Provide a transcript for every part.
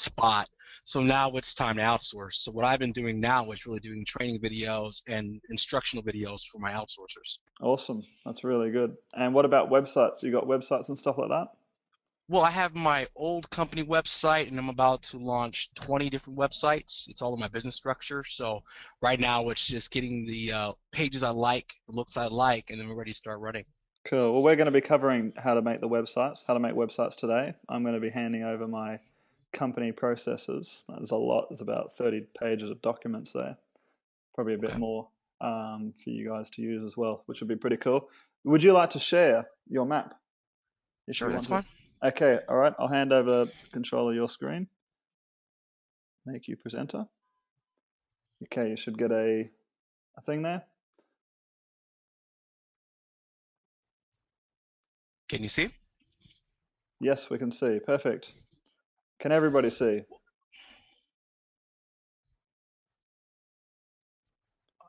spot. So now it's time to outsource. So what I've been doing now is really doing training videos and instructional videos for my outsourcers. Awesome. That's really good. And what about websites? You got websites and stuff like that? Well, I have my old company website, and I'm about to launch 20 different websites. It's all in my business structure. So right now, it's just getting the pages I like, the looks I like, and then we're ready to start running. Cool. Well, we're going to be covering how to make the websites, how to make websites today. I'm going to be handing over my company processes. There's a lot. There's about 30 pages of documents there. Probably a bit Okay, more for you guys to use as well, which would be pretty cool. Would you like to share your map if you sure, that's want to? fine. Okay, all right. I'll hand over control of your screen. Make you presenter. Okay, you should get a thing there. Can you see? Yes, we can see. Perfect. Can everybody see?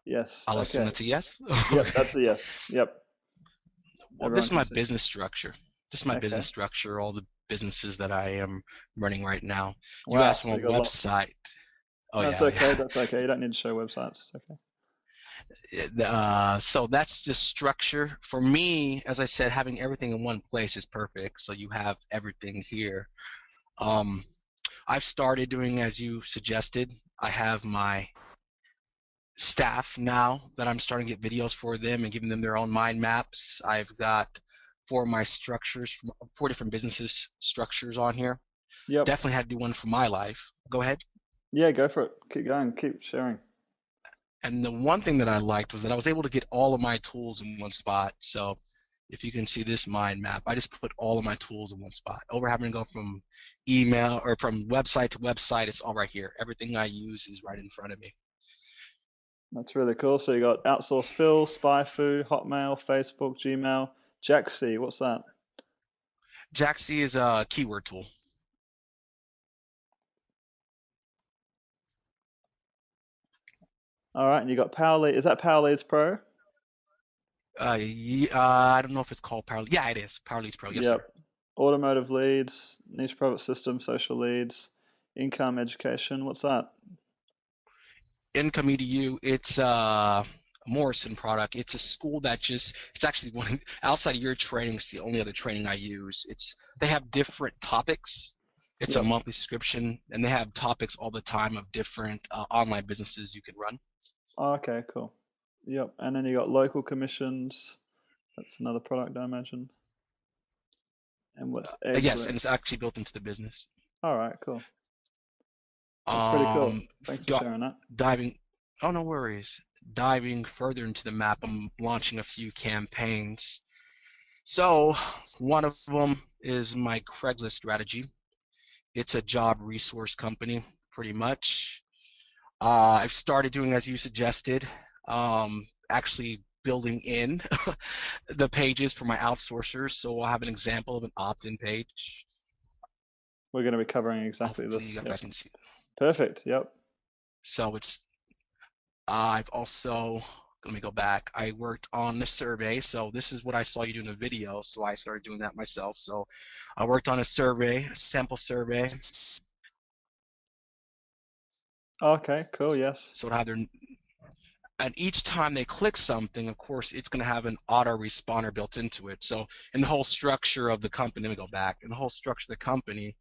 Yes. I'll assume Okay. that's a yes. Yep, Okay. that's a yes. Yep, Well, this everyone is can my see. business structure. This is my Okay. business structure, all the businesses that I am running right now. You Wow. asked for So my you got lots. website. Oh, That's yeah, okay. yeah. That's okay. You don't need to show websites. It's okay. So that's the structure. For me, as I said, having everything in one place is perfect. So you have everything here. Um, I've started doing as you suggested. I have my staff now that I'm starting to get videos for them and giving them their own mind maps. I've got four of my structures, four different businesses structures on here. Yep. Definitely had to do one for my life. Go ahead. Yeah, go for it. Keep going. Keep sharing. And the one thing that I liked was that I was able to get all of my tools in one spot. So if you can see this mind map, I just put all of my tools in one spot. Over having to go from email or from website to website, it's all right here. Everything I use is right in front of me. That's really cool. So you got outsource Phil, SpyFu, Hotmail, Facebook, Gmail, Jaxi. What's that? Jaxi is a keyword tool. All right, and you got Powerlead. Is that Powerleads Pro? I don't know if it's called Power. Yeah, it is Power Leads Pro. Yes, Yep. sir. Automotive leads, niche profit system, social leads, income education. What's that? Income EDU. It's Morrison product. It's a school that just it's actually one outside of your training. It's the only other training I use. It's they have different topics. It's a Yep. monthly subscription, and they have topics all the time of different online businesses you can run. Oh, okay, cool. Yep. And then you got local commissions. That's another product, I imagine. And what's Yes, exit? and it's actually built into the business. All right, cool. That's pretty cool. Um, Thanks for sharing that. Diving. Oh, no worries. Diving further into the map, I'm launching a few campaigns. So one of them is my Craigslist strategy. It's a job resource company, pretty much. I've started doing as you suggested, actually building in the pages for my outsourcers. So I'll have an example of an opt-in page. We're going to be covering exactly Hopefully this. you Yep. guys can see. Perfect. Yep. So it's I've also let me go back. I worked on a survey, so this is what I saw you do in a video, so I started doing that myself. So I worked on a survey, a sample survey. Okay, cool. Yes. So it had their and each time they click something, of course, it's going to have an auto responder built into it. So in the whole structure of the company, let me go back. In the whole structure of the company,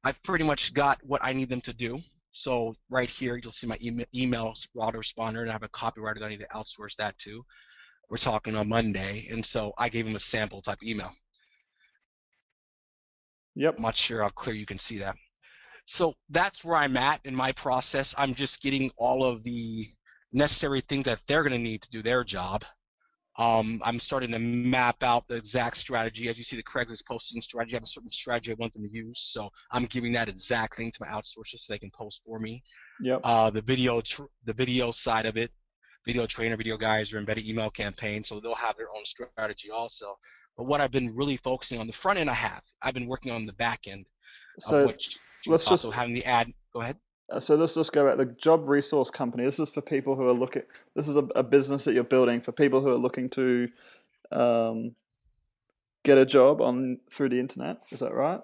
I've pretty much got what I need them to do. So right here, you'll see my email autoresponder, and I have a copywriter that I need to outsource that to. We're talking on Monday, and so I gave him a sample type email. I'm Yep. not sure how clear you can see that. So that's where I'm at in my process. I'm just getting all of the necessary things that they're going to need to do their job. I'm starting to map out the exact strategy. As you see, the Craigslist posting strategy, I have a certain strategy I want them to use. So I'm giving that exact thing to my outsourcers so they can post for me. Yep. The video side of it, video trainer, video guys, or embedded email campaign, so they'll have their own strategy also. But what I've been really focusing on the front end, I've been working on the back end of So what you let's saw. So just having the ad, go ahead. so let's just go back. The job resource company. This is for people who are looking. This is a business that you're building for people who are looking to um, get a job on through the internet. Is that right?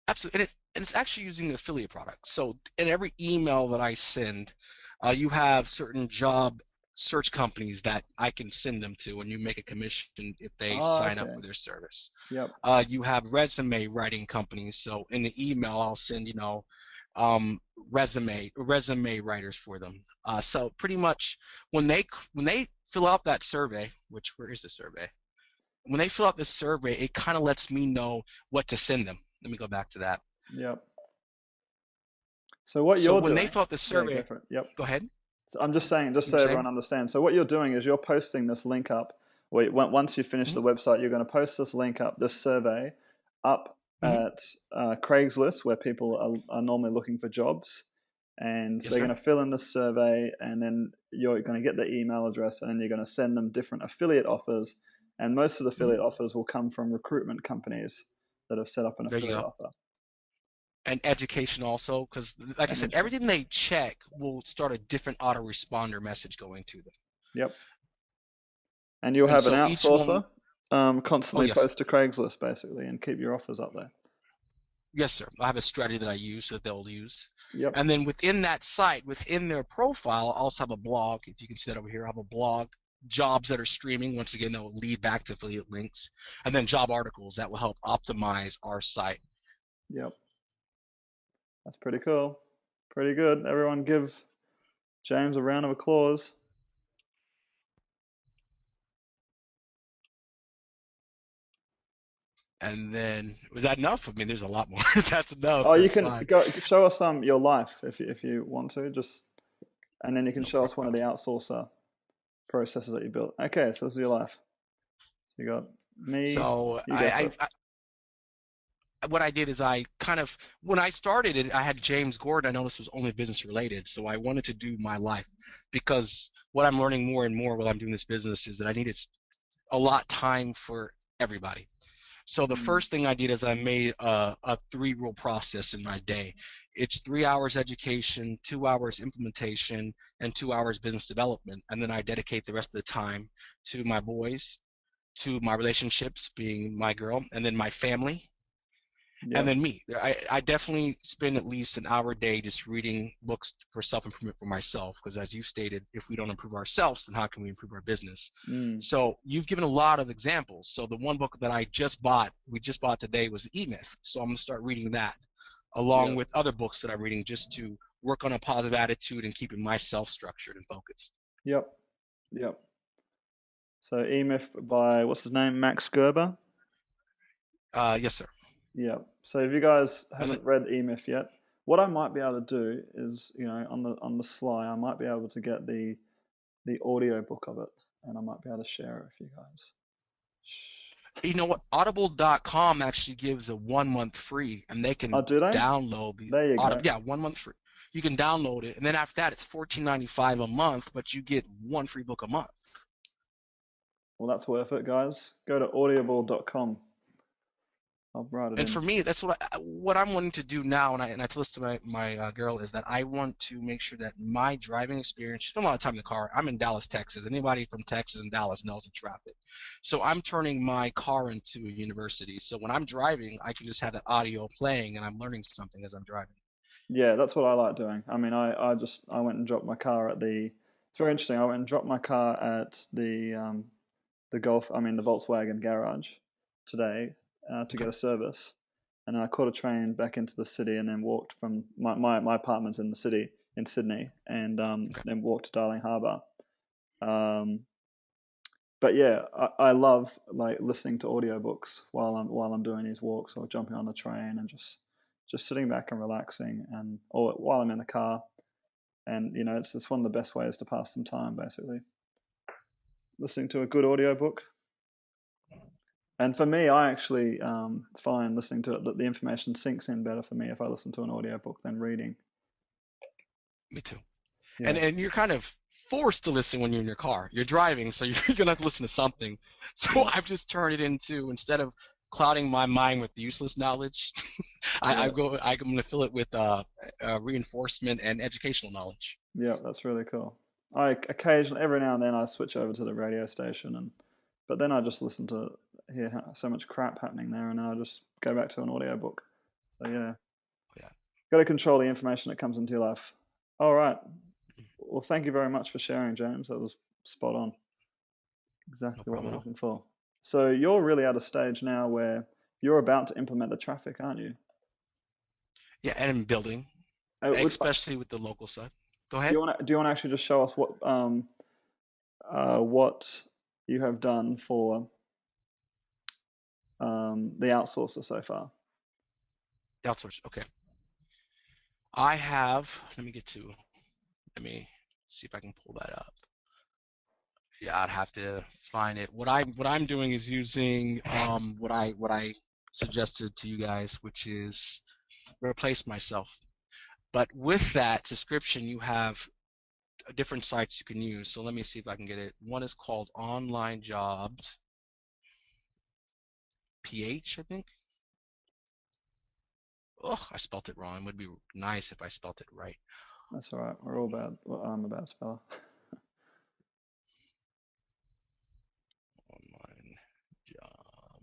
Absolutely, and it's actually using an affiliate product. So in every email that I send, you have certain job search companies that I can send them to, and you make a commission if they Oh, sign up okay. for their service. Yep. You have resume writing companies. So in the email, I'll send, um, resume writers for them. So pretty much when they fill out that survey, which where is the survey? When they fill out this survey, it kind of lets me know what to send them. Let me go back to that. Yep. So what So you're when they doing, fill out the yeah, go survey, for it. Yep. go ahead. So I'm just saying, just You so were everyone saying? understands. So what you're doing is you're posting this link up. Once you finish Mm-hmm, the website, you're going to post this link up, this survey, up mm-hmm. at Craigslist, where people are normally looking for jobs, and Yes, they're sir. going to fill in this survey, and then you're going to get the email address, and then you're going to send them different affiliate offers, and most of the Mm-hmm. affiliate offers will come from recruitment companies that have set up an There you affiliate go. offer. And education also, because like I And said, education. everything they check will start a different autoresponder message going to them. Yep. And you'll And have an so each one, outsourcer oh constantly yes, sir. post to Craigslist basically and keep your offers up there. Yes, sir. I have a strategy that I use that they'll use. Yep. And then within that site, within their profile, I also have a blog. If you can see that over here, I have a blog, jobs that are streaming. Once again, that will lead back to affiliate links. And then job articles that will help optimize our site. Yep. That's pretty cool. Pretty good. Everyone give James a round of applause. And then, was that enough? I mean, there's a lot more. That's enough. Oh, you That's can fine. go show us your life if you want to, just and then you can No show us one of the problem. outsourcer processes that you built. Okay, so this is your life. So you got me. So You go for it. what I did is I kind of when I started it, I had James Gordon. I noticed it was only business related, so I wanted to do my life because what I'm learning more and more while I'm doing this business is that I needed a lot time for everybody. So the Mm. first thing I did is I made a three rule process in my day. It's 3 hours education, 2 hours implementation, and 2 hours business development, and then I dedicate the rest of the time to my boys, to my relationships, being my girl, and then my family, and Yep. then me. I definitely spend at least an hour a day just reading books for self improvement for myself. Because as you stated, if we don't improve ourselves, then how can we improve our business? Mm. So you've given a lot of examples. So the one book that we just bought today was The E Myth. So I'm going to start reading that along Yep. with other books that I'm reading just to work on a positive attitude and keeping myself structured and focused. Yep. Yep. So E-Myth by what's his name? Max Gerber. Yes, sir. Yeah. So if you guys And haven't read E-Myth yet, what I might be able to do is, on the sly, I might be able to get the audio book of it, and I might be able to share it with you guys. you know what? Audible.com actually gives a 1 month free, and they Oh, can do they? download the There you Audible. go. Yeah, 1 month free. You can download it, and then after that, it's $14.95 a month, but you get one free book a month. Well, that's worth it, guys. Go to audible.com. I'll write it And in. for me, that's what I'm wanting to do now, and I tell this to my girl is that I want to make sure that my driving experience. She spent a lot of time in the car. I'm in Dallas, Texas. Anybody from Texas and Dallas knows the traffic. So I'm turning my car into a university. So when I'm driving, I can just have that audio playing, and I'm learning something as I'm driving. Yeah, that's what I like doing. I mean, I went and dropped my car at the. It's very interesting. I went and dropped my car at the Volkswagen garage today to Okay. get a service, and I caught a train back into the city, and then walked from my apartment's in the city in Sydney, and Okay. then walked to Darling Harbour. Um, but yeah, I love like listening to audiobooks while I'm doing these walks or jumping on the train and just sitting back and relaxing, and or while I'm in the car, and it's one of the best ways to pass some time basically, listening to a good audiobook. And for me, I actually find listening to it that the information sinks in better for me if I listen to an audiobook than reading. Me too. Yeah, And you're kind of forced to listen when you're in your car. You're driving, so you're gonna have to listen to something. So yeah, I've just turned it into instead of clouding my mind with useless knowledge, yeah, I'm gonna fill it with reinforcement and educational knowledge. yeah. That's really cool. I occasionally, every now and then, I switch over to the radio station, but then I just listen to hear so much crap happening there, and then I just go back to an audiobook. So yeah, Got to control the information that comes into your life. All right. Well, thank you very much for sharing, James. That was spot on. No Exactly what we're problem at all. looking for. So you're really at a stage now where you're about to implement the traffic, aren't you? Yeah, and in building, Would, especially with the local side. Go ahead. do you want to actually just show us what you have done for the outsourcer so far? Outsource. Okay. I have. Let me get to. Let me see if I can pull that up. Yeah, I'd have to find it. What I'm doing is using what I suggested to you guys, which is replace myself. But with that subscription, you have different sites you can use. So let me see if I can get it. One is called Online Jobs PH, I think. Oh, I spelt it wrong. It would be nice if I spelt it right. That's all right. We're all bad. Well, I'm a bad speller. Online Job.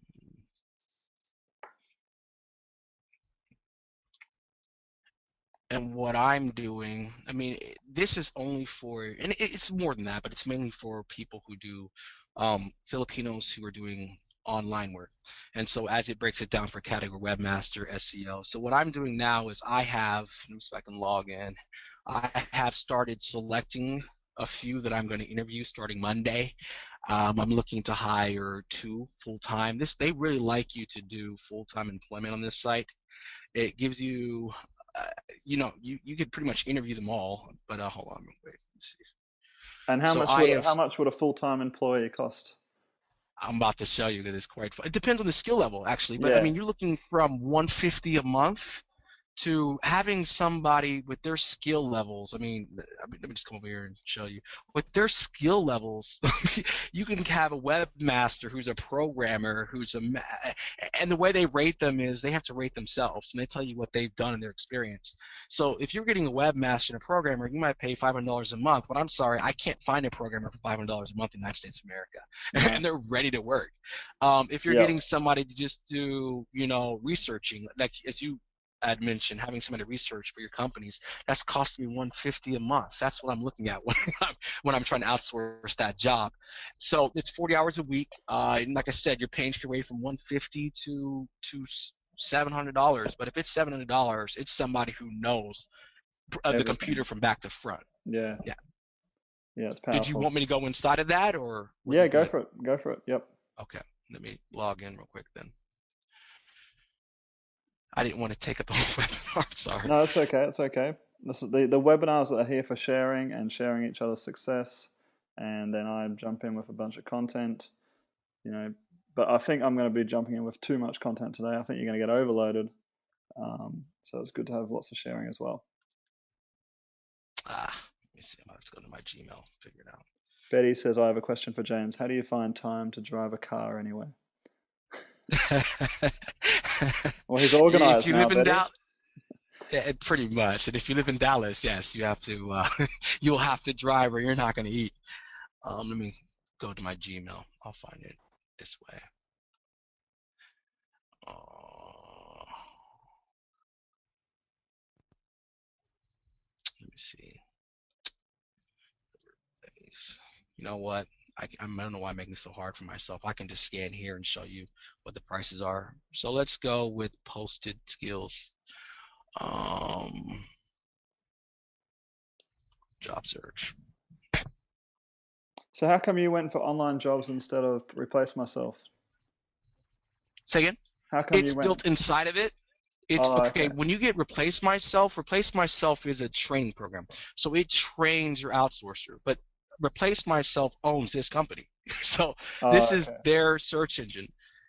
And what I'm doing, I mean, this is only for, and it's more than that, but it's mainly for people who do Filipinos who are doing online work. And so as it breaks it down for category webmaster, SEO. So what I'm doing now is let me see if I can log in. I have started selecting a few that I'm going to interview starting Monday. I'm looking to hire 2 full time. They really like you to do full time employment on this site. It gives you, uh, you could pretty much interview them all. But hold on, wait, let's see. And So I have, how much would a full-time employee cost? I'm about to show you because it's quite fun. It depends on the skill level actually, but I Yeah. mean you're looking from 150 a month to having somebody with their skill levels. Let me just come over here and show you. With their skill levels, you can have a webmaster who's a programmer, and the way they rate them is they have to rate themselves, and they tell you what they've done in their experience. So if you're getting a webmaster and a programmer, you might pay $500 a month, but I'm sorry, I can't find a programmer for $500 a month in the United States of America, No. and they're ready to work. If you're Yeah. getting somebody to just do, researching, like as you had mentioned, having somebody research for your companies, that's costing me 150 a month. That's what I'm looking at when I'm trying to outsource that job. So it's 40 hours a week. And like I said, your pay can range from 150 to $700. But if it's $700, it's somebody who knows the computer Everything. from back to front. Yeah. Yeah. Yeah. It's Did you powerful. want me to go inside of that, or were Yeah. you Go good? for it. Go for it. Yep. Okay. Let me log in real quick then. I didn't want to take up the whole webinar. I'm sorry. No, it's okay. It's okay. This is the webinars that are here for sharing and sharing each other's success, and then I jump in with a bunch of content, you know. But I think I'm going to be jumping in with too much content today. I think you're going to get overloaded. So it's good to have lots of sharing as well. Let me see. I'm going to have to go to my Gmail, figure it out. Betty says, I have a question for James. How do you find time to drive a car anyway? Well, he's If organized you now, live in Betty. Dallas, yeah, pretty much. And if you live in Dallas, yes, you have to. You'll have to drive, or you're not going to eat. Let me go to my Gmail. I'll find it this way. Uh, Let me see. You know what? I don't know why I'm making it so hard for myself. I can just scan here and show you what the prices are. So let's go with posted skills. Um, Job search. So how come you went for online jobs instead of replace myself? Say again. How come you It's went? built inside of it. It's Oh, okay. okay. When you get replace myself is a training program. So it trains your outsourcer, but replace myself owns this company. So this Oh, is okay. their search engine.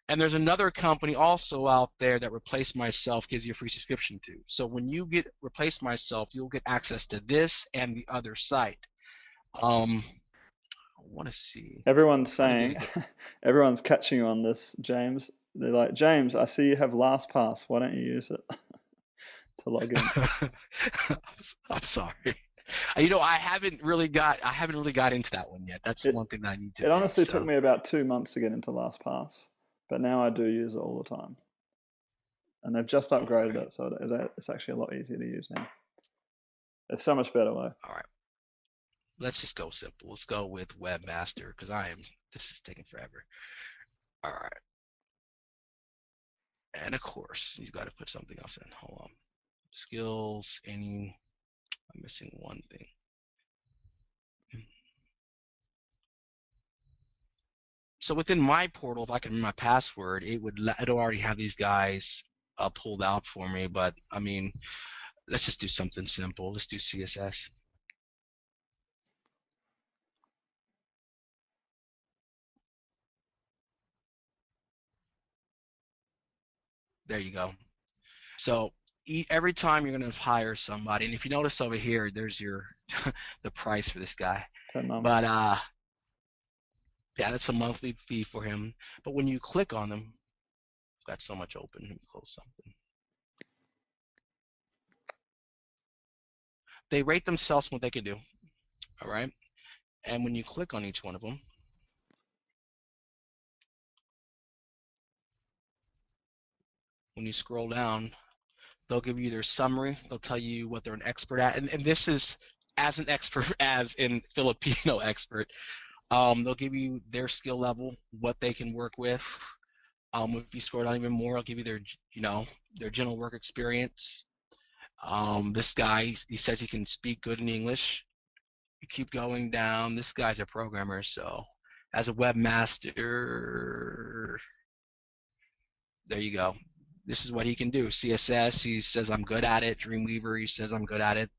And there's another company also out there that Replace Myself gives you a free subscription to. So when you get Replace Myself, you'll get access to this and the other site. I want to see. Everyone's Trying to get saying, it here. everyone's catching you on this, James. They're like, James, I see you have LastPass. Why don't you use it to log in? I'm sorry. I haven't really got into that one yet. That's It one thing that I need to it do. honestly took So, me about 2 months to get into LastPass, but now I do use it all the time. and they've just All upgraded right. it, so it's actually a lot easier to use now. It's so much better way. All right. Let's just go simple. Let's go with webmaster because this is taking forever. All right. And of course, you got to put something else in. Hold on. Skills, I'm missing one thing. So within my portal, if I can remember my password, it'll already have these guys pulled out for me. But I mean, let's just do something simple. Let's do CSS. There you go. So every time you're going to hire somebody, and if you notice over here, there's your the price for this guy. Per month. But yeah, that's a monthly fee for him. But when you click on them, I've got so much open. Let me close something. They rate themselves what they can do. All right. And when you click on each one of them, when you scroll down, they'll give you their summary. They'll tell you what they're an expert at. And this is as an expert as in Filipino expert. They'll give you their skill level, what they can work with. If you scroll down even more, I'll give you their general work experience. This guy, he says he can speak good in English. You keep going down. This guy's a programmer, so as a webmaster, there you go. This is what he can do. CSS, he says I'm good at it. Dreamweaver, he says I'm good at it.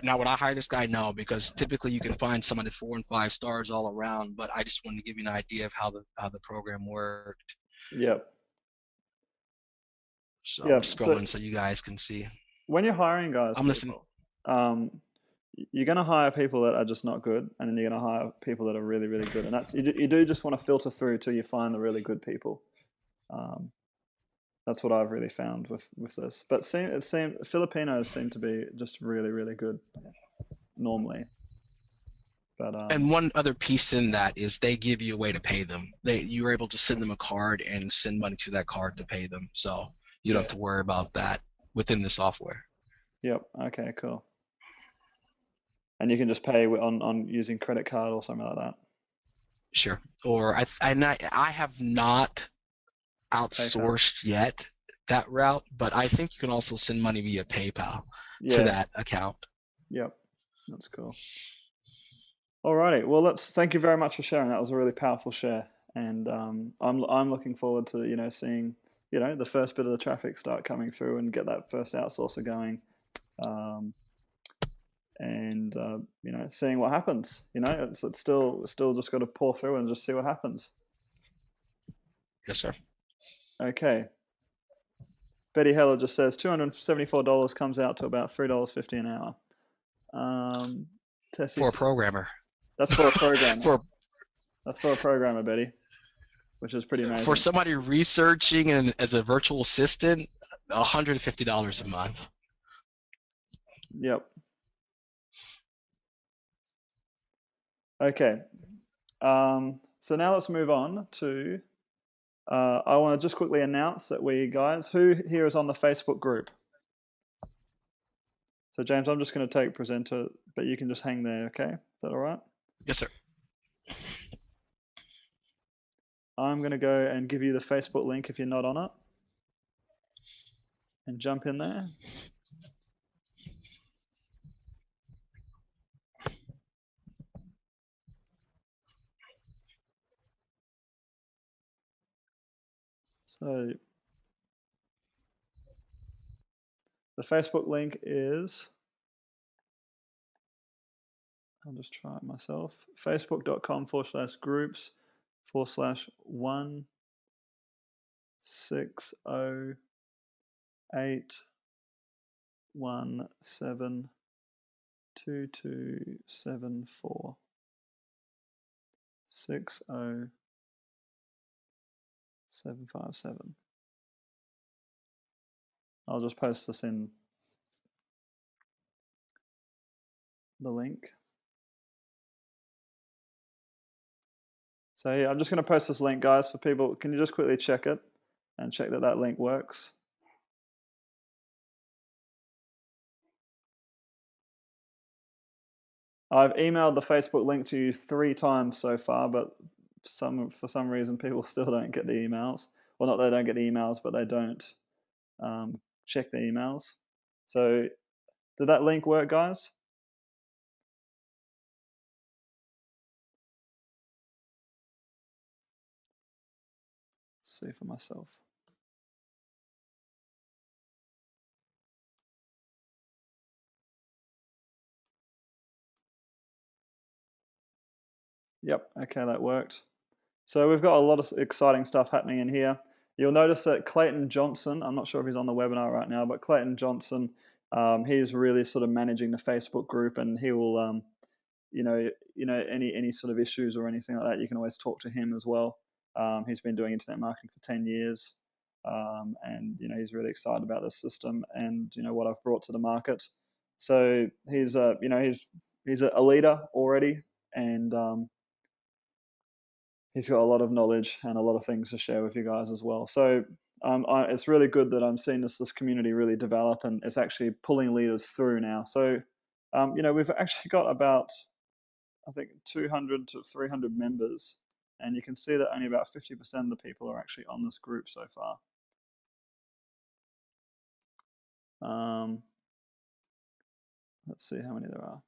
Now, would I hire this guy? No, because typically you can find someone at 4 and 5 stars all around. But I just wanted to give you an idea of how the program worked. Yep. So I'm Yep. So scrolling so you guys can see. when you're hiring guys, I'm listening. people, you're going to hire people that are just not good, and then you're going to hire people that are really, really good. And you do just want to filter through till you find the really good people. Um, that's what I've really found with this. But it seemed Filipinos seem to be just really, really good normally. But And one other piece in that is they give you a way to pay them. You're able to send them a card and send money to that card to pay them. So you don't yeah, have to worry about that within the software. yep, okay, cool. And you can just pay on using credit card or something like that. Sure. Or I have not PayPal. outsourced yet that route, but I think you can also send money via PayPal to Yeah, that account. yep, that's cool. Alrighty, well, thank you very much for sharing. That was a really powerful share, and I'm looking forward to seeing the first bit of the traffic start coming through and get that first outsourcer going, um, and seeing what happens. It's still just got to pour through and just see what happens. Yes, sir. Okay, Betty Heller just says $274 comes out to about $3.50 an hour. Tessie For a says programmer. that's for a programmer. for That's for a programmer, Betty, which is pretty for amazing. somebody researching and as a virtual assistant, $150 a month. Yep. Okay. So now let's move on to. I want to just quickly announce that who here is on the Facebook group? So James, I'm just going to take presenter, but you can just hang there, okay? Is that all right? Yes, sir. I'm going to go and give you the Facebook link if you're not on it, and jump in there. So the Facebook link is. I'll just try it myself. Facebook.com/160817227460754. 60757. I'll just post this in the link. So yeah, I'm just going to post this link, guys, for people. Can you just quickly check it and check that link works? I've emailed the Facebook link to you 3 times so far, but for some reason people still don't get the emails. Well, not they don't get the emails, but they don't check the emails. So did that link work, guys? Let's see for myself. Yep, okay, that worked. So we've got a lot of exciting stuff happening in here. You'll notice that Clayton Johnson, I'm not sure if he's on the webinar right now, but Clayton Johnson, he's really sort of managing the Facebook group, and he will, any sort of issues or anything like that, you can always talk to him as well. He's been doing internet marketing for 10 years, and he's really excited about this system and what I've brought to the market. So he's he's a leader already, and he's got a lot of knowledge and a lot of things to share with you guys as well. So it's really good that I'm seeing this community really develop, and it's actually pulling leaders through now. So we've actually got about, I think, 200 to 300 members, and you can see that only about 50% of the people are actually on this group so far. Let's see how many there are.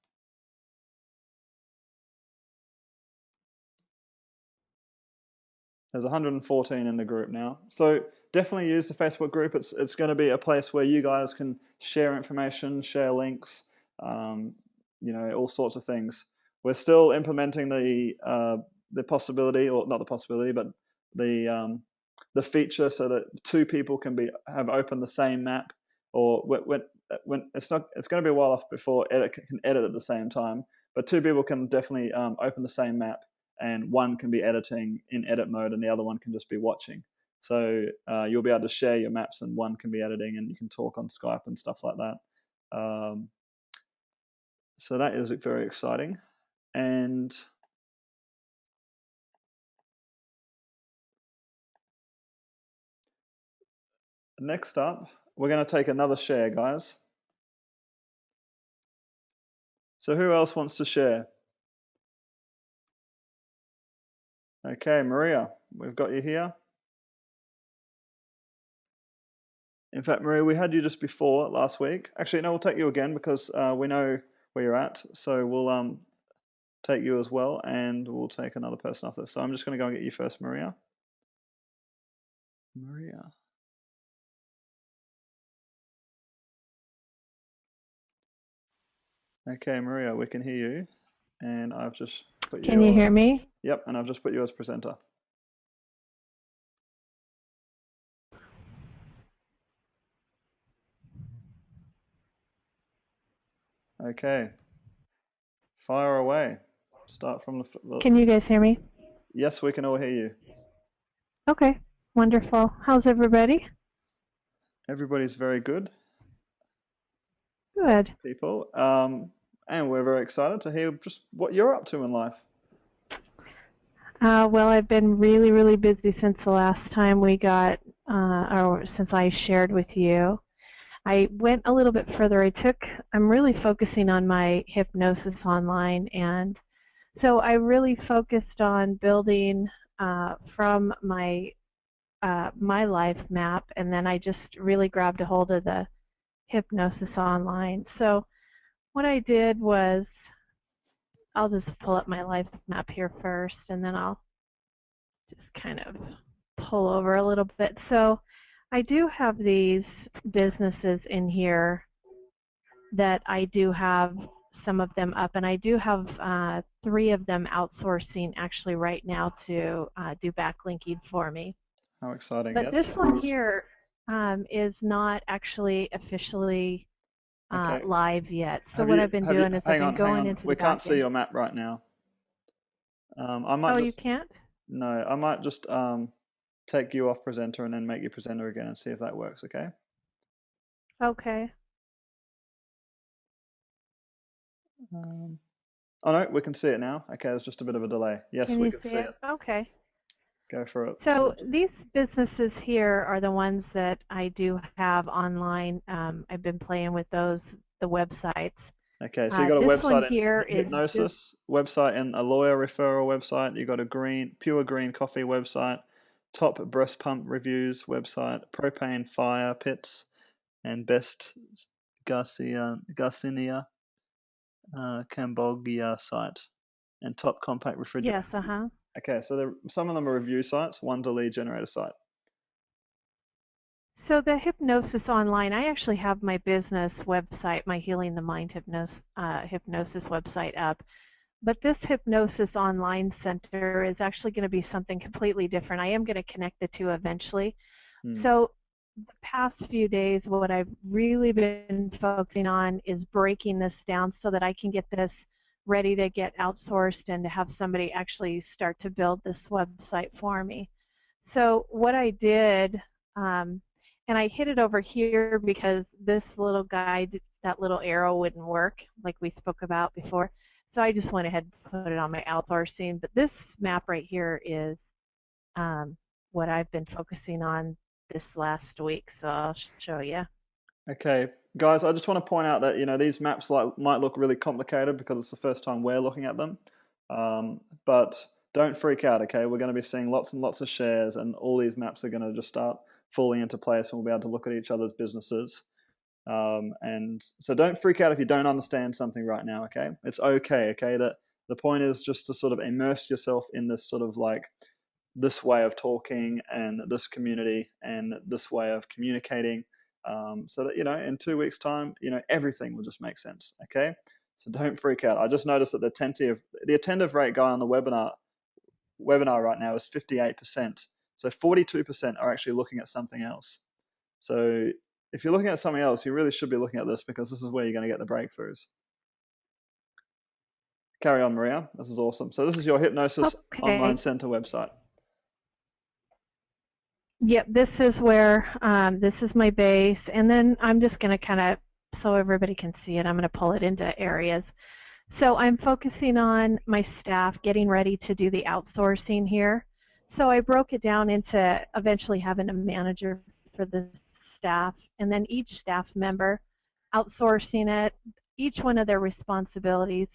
There's 114 in the group now. So definitely use the Facebook group. It's going to be a place where you guys can share information, share links, all sorts of things. We're still implementing the possibility, or not the possibility, but the feature so that 2 people can have opened the same map, or when it's going to be a while off before can edit at the same time, but 2 people can definitely open the same map, and one can be editing in edit mode and the other one can just be watching. So you'll be able to share your maps, and one can be editing, and you can talk on Skype and stuff like that. So that is very exciting. And next up, we're going to take another share, guys. So who else wants to share? Okay, Maria, we've got you here. In fact, Maria, we had you just before last week. Actually, no, we'll take you again because we know where you're at. So we'll take you as well, and we'll take another person after. So I'm just going to go and get you first, Maria. Maria. Okay, Maria, we can hear you, and I've just put you. Can you hear me? Yep, and I've just put you as presenter. Okay, fire away. Start from the. Can you guys hear me? Yes, we can all hear you. Okay, wonderful. How's everybody? Everybody's very good. Good. People, and we're very excited to hear just what you're up to in life. Well, I've been really, really busy since the last time we got, or since I shared with you. I went a little bit further. I'm really focusing on my hypnosis online, and so I really focused on building from my life map, and then I just really grabbed a hold of the hypnosis online. So what I did was, I'll just pull up my life map here first, and then I'll just kind of pull over a little bit. So I do have these businesses in here that I do have some of them up, and I do have 3 of them outsourcing actually right now to do backlinking for me. How exciting! But yes. this one here is not actually officially live yet. So what I've been doing is I've been going into the We can't see your map right now. I might. Oh, just, you can't? No, I might just take you off presenter and then make you presenter again and see if that works. Okay. Okay. Oh no, we can see it now. Okay, there's just a bit of a delay. Yes, we can see it. Okay. Go for it. So these businesses here are the ones that I do have online. I've been playing with those, the websites. Okay, so you got a This one website in here is just, hypnosis, website in a lawyer referral website. You got a pure green coffee website, top breast pump reviews website, propane fire pits, and best Garcinia Cambogia site, and top compact refrigerator. yes, uh-huh. Okay, so some of them are review sites. One's a lead generator site. So the hypnosis online, I actually have my business website, my Healing the Mind hypnosis website up. But this hypnosis online center is actually going to be something completely different. I am going to connect the two eventually. So the past few days, what I've really been focusing on is breaking this down so that I can get this ready to get outsourced and to have somebody actually start to build this website for me. So what I did, and I hit it over here because this little guide, that little arrow wouldn't work like we spoke about before. So I just went ahead and put it on my outsourcing. But this map right here is what I've been focusing on this last week. So I'll show you. Okay, guys, I just want to point out that these maps might look really complicated because it's the first time we're looking at them, but don't freak out. Okay, we're going to be seeing lots and lots of shares, and all these maps are going to just start falling into place, and we'll be able to look at each other's businesses. And so don't freak out if you don't understand something right now. Okay, it's okay. Okay, that the point is just to sort of immerse yourself in this sort of like this way of talking and this community and this way of communicating, so that in 2 weeks' time, everything will just make sense. Okay, so don't freak out. I just noticed that the attentive rate guy on the webinar right now is 58%. So 42% are actually looking at something else. So if you're looking at something else, you really should be looking at this because this is where you're going to get the breakthroughs. Carry on, Maria. This is awesome. So this is your Hypnosis Online Center website. Yep, this is where, this is my base, and then I'm just going to kind of, so everybody can see it, I'm going to pull it into areas. So I'm focusing on my staff getting ready to do the outsourcing here. So I broke it down into eventually having a manager for the staff, and then each staff member outsourcing it, each one of their responsibilities,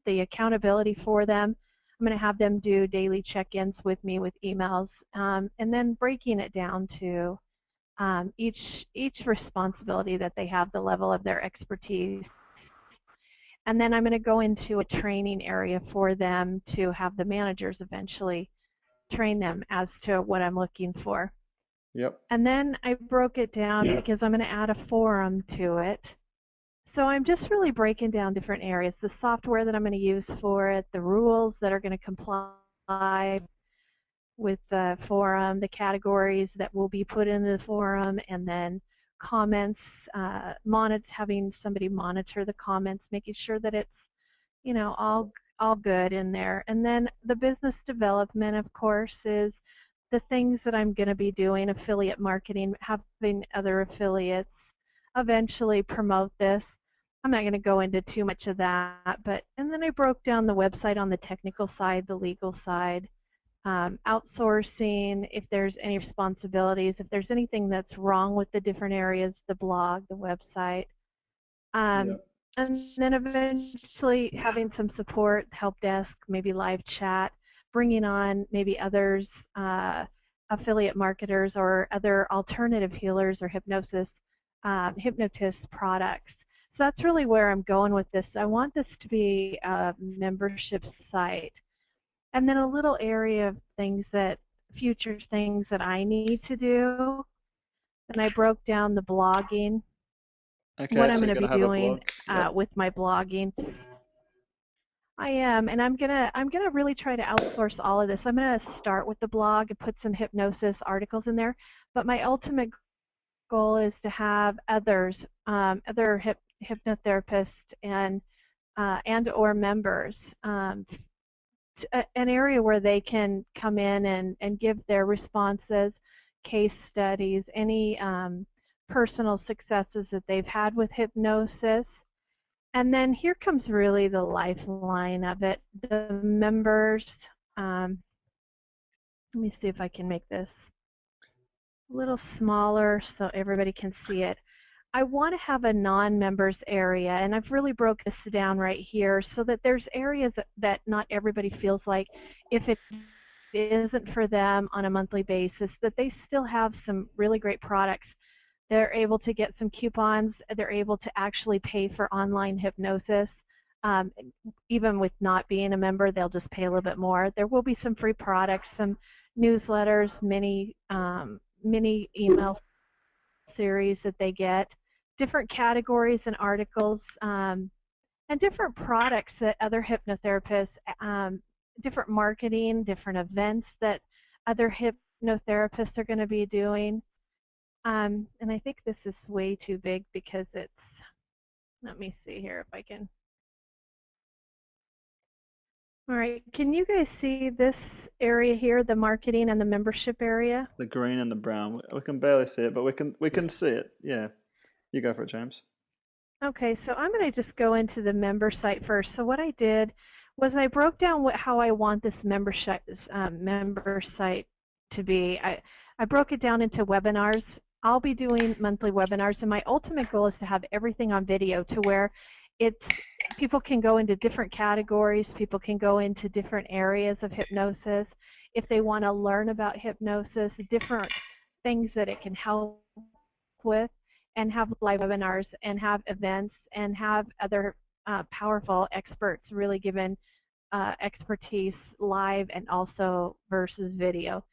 the accountability for them. I'm going to have them do daily check-ins with me with emails, and then breaking it down to each responsibility that they have, the level of their expertise. And then I'm going to go into a training area for them to have the managers eventually train them as to what I'm looking for. Yep. And then I broke it down because I'm going to add a forum to it. So I'm just really breaking down different areas, the software that I'm going to use for it, the rules that are going to comply with the forum, the categories that will be put in the forum, and then comments, having somebody monitor the comments, making sure that it's all good in there. And then the business development, of course, is the things that I'm going to be doing, affiliate marketing, having other affiliates eventually promote this. I'm not going to go into too much of that, and then I broke down the website on the technical side, the legal side, outsourcing, if there's any responsibilities, if there's anything that's wrong with the different areas, the blog, the website. And then eventually having some support, help desk, maybe live chat, bringing on maybe others, affiliate marketers or other alternative healers or hypnotist products. So that's really where I'm going with this. I want this to be a membership site. And then a little area of future things that I need to do. And I broke down the blogging. Okay, what so I'm going to be doing Yep. with my blogging. I am, and I'm gonna really try to outsource all of this. I'm gonna start with the blog and put some hypnosis articles in there. But my ultimate goal is to have others, other hypnotherapists and or members, an area where they can come in and give their responses, case studies, any personal successes that they've had with hypnosis. And then here comes really the lifeline of it. The members, let me see if I can make this a little smaller so everybody can see it. I want to have a non-members area, and I've really broke this down right here so that there's areas that not everybody feels like if it isn't for them on a monthly basis, that they still have some really great products. They're able to get some coupons. They're able to actually pay for online hypnosis. Um, Even with not being a member, they'll just pay a little bit more. There will be some free products, some newsletters, mini email series that they get, different categories and articles, and different products that other hypnotherapists, different marketing, different events that other hypnotherapists are going to be doing. And I think this is way too big because it's, let me see here if I can. All right, can you guys see this area here, the marketing and the membership area? The green and the brown. We can barely see it, but we can see it. Yeah. You go for it, James. Okay, so I'm going to just go into the member site first. So what I did was I broke down how I want this member site to be. I broke it down into webinars. I'll be doing monthly webinars, and my ultimate goal is to have everything on video to where people can go into different categories, people can go into different areas of hypnosis. If they want to learn about hypnosis, different things that it can help with, and have live webinars and have events and have other powerful experts really given expertise live and also versus video.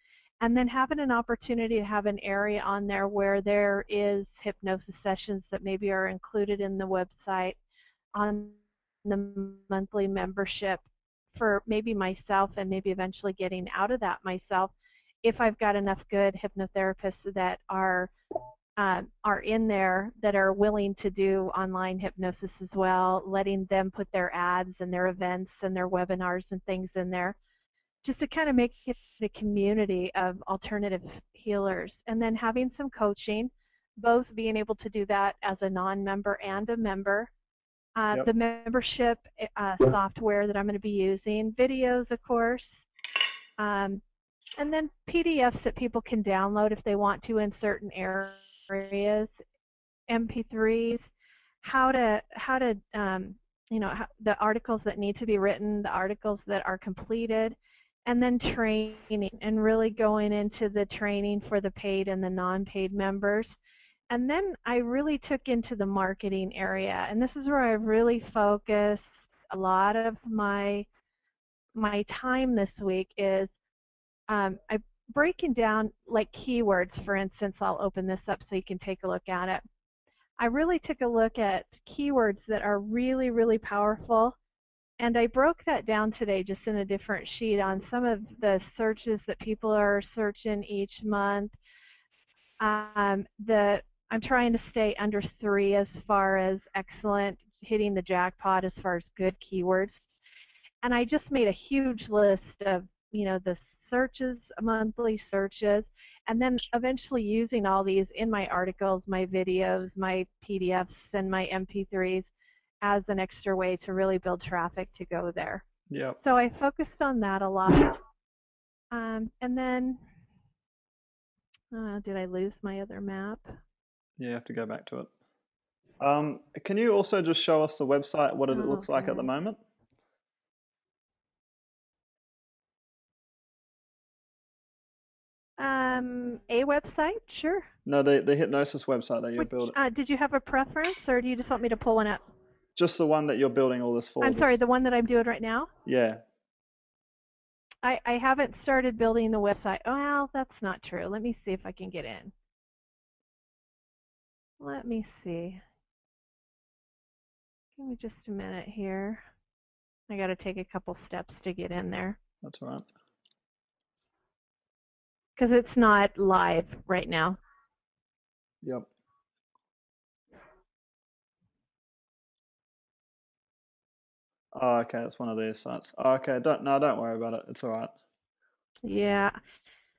And then having an opportunity to have an area on there where there is hypnosis sessions that maybe are included in the website on the monthly membership for maybe myself and maybe eventually getting out of that myself if I've got enough good hypnotherapists that are in there that are willing to do online hypnosis as well, letting them put their ads and their events and their webinars and things in there, just to kind of make it a community of alternative healers. And then having some coaching, both being able to do that as a non-member and a member. Yep. The membership software that I'm going to be using, videos, of course, and then PDFs that people can download if they want to in certain areas, MP3s, how to the articles that need to be written, the articles that are completed, and then training and really going into the training for the paid and the non-paid members. And then I really took into the marketing area, and this is where I really focused a lot of my time this week is I breaking down like keywords. For instance, I'll open this up so you can take a look at it. I really took a look at keywords that are really, really powerful, and I broke that down today just in a different sheet on some of the searches that people are searching each month. I'm trying to stay under 3 as far as excellent, hitting the jackpot as far as good keywords. And I just made a huge list of, the searches, monthly searches, and then eventually using all these in my articles, my videos, my PDFs, and my MP3s as an extra way to really build traffic to go there. Yep. So I focused on that a lot. And then, did I lose my other map? Yeah, you have to go back to it. Can you also just show us the website, what it looks like at the moment? A website, sure. No, the hypnosis website that you're building. Did you have a preference, or do you just want me to pull one up? Just the one that you're building all this for. I'm sorry, the one that I'm doing right now? Yeah. I haven't started building the website. Well, that's not true. Let me see if I can get in. Let me see. Give me just a minute here. I got to take a couple steps to get in there. That's all right. Because it's not live right now. Yep. Oh, okay, it's one of these sites. Oh, okay, don't worry about it. It's all right. Yeah.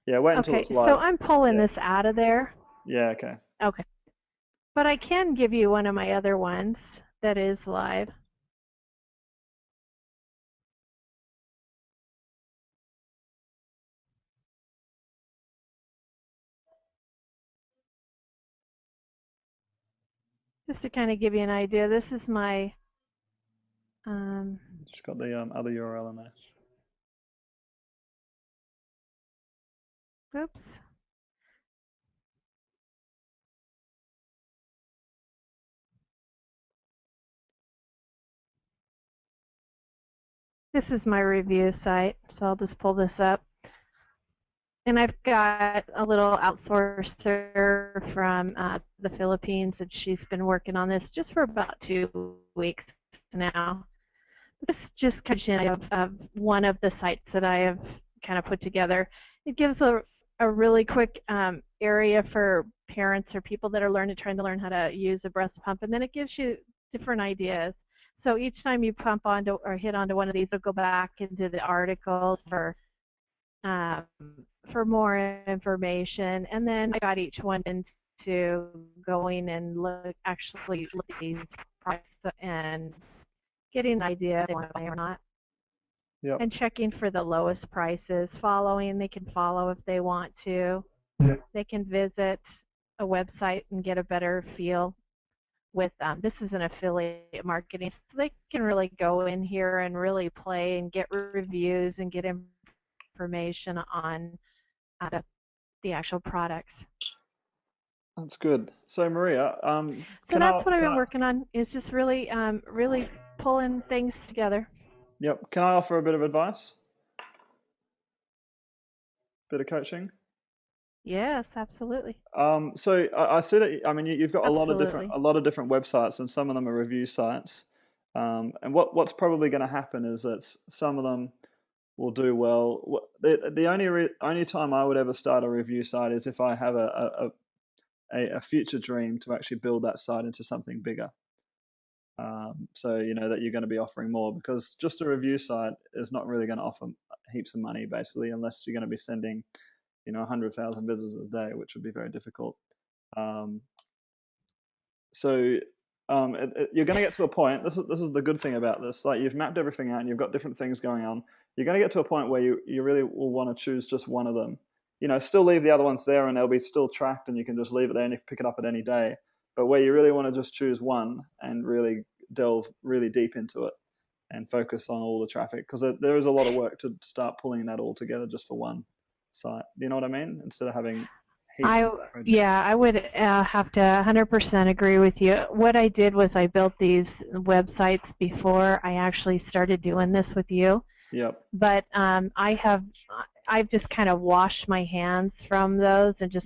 Yeah, wait until it's live. So I'm pulling this out of there. Yeah, okay. Okay. But I can give you one of my other ones that is live. Just to kind of give you an idea, this is my, Just got the other URL in there. oops. This is my review site, so I'll just pull this up. And I've got a little outsourcer from the Philippines, and she's been working on this just for about 2 weeks now. This just kind of one of the sites that I have kind of put together. It gives a really quick area for parents or people that are trying to learn how to use a breast pump, and then it gives you different ideas. So each time you pump onto or hit onto one of these, it'll go back into the articles um, for more information, and then I got each one into going and actually look at these prices and getting an idea if they want to buy or not, Yep. and checking for the lowest prices. They can follow if they want to. Yep. They can visit a website and get a better feel with this is an affiliate marketing, so they can really go in here and really play and get reviews and get information on the actual products. That's good. So Maria, So that's what I've been working on, is just really really pulling things together. Yep. Can I offer a bit of advice? Bit of coaching? Yes, absolutely. So I see that, I mean, you've got Absolutely. a lot of different websites, and some of them are review sites. And what's probably going to happen is that some of them will do well. The only time I would ever start a review site is if I have a future dream to actually build that site into something bigger. So you know that you're going to be offering more, because just a review site is not really going to offer heaps of money, basically, unless you're going to be sending 100,000 visitors a day, which would be very difficult. So you're going to get to a point. This is the good thing about this. Like, you've mapped everything out and you've got different things going on. You're going to get to a point where you really will want to choose just one of them. Still leave the other ones there, and they'll be still tracked, and you can just leave it there and you can pick it up at any day. But where you really want to just choose one and really delve really deep into it and focus on all the traffic, because there is a lot of work to start pulling that all together just for one site. Do you know what I mean? Instead of having heaps of projects. Yeah, I would have to 100% agree with you. What I did was I built these websites before I actually started doing this with you. Yep. But I've just kind of washed my hands from those and just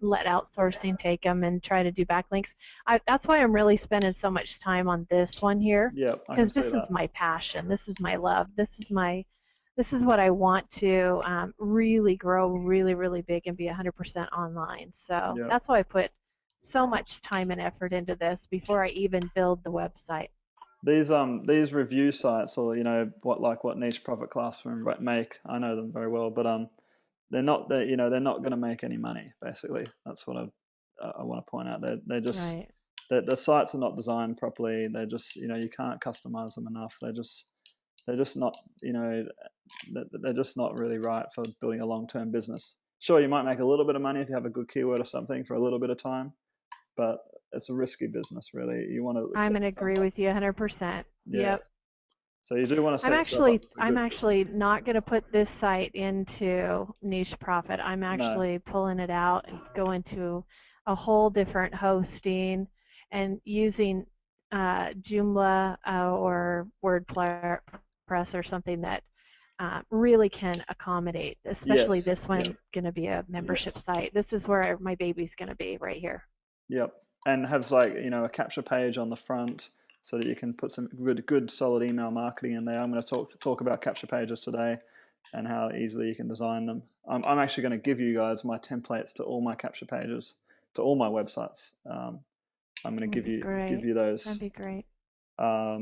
let outsourcing take them and try to do backlinks. That's why I'm really spending so much time on this one here, because this is my passion. This is my love. This is what I want to really grow really, really big and be 100% online. So that's why I put so much time and effort into this before I even build the website. These review sites, or what Niche Profit Classroom make, I know them very well, but they're not going to make any money. Basically, that's what I want to point out. They're just the sites are not designed properly. They're just you can't customize them enough. They're just not they're just not really right for building a long-term business. Sure, you might make a little bit of money if you have a good keyword or something for a little bit of time, but it's a risky business, really. You want to. I'm going to agree with you 100%. Yep. So you do want to. I'm actually not going to put this site into Niche Profit. I'm actually pulling it out and going to a whole different hosting and using Joomla or WordPress or something that really can accommodate. Especially this one's going to be a membership site. This is where my baby's going to be, right here. Yep. And have a capture page on the front so that you can put some good solid email marketing in there. I'm going to talk about capture pages today and how easily you can design them. I'm actually going to give you guys my templates to all my capture pages, to all my websites. I'm going to give you those. That'd be great. Yeah,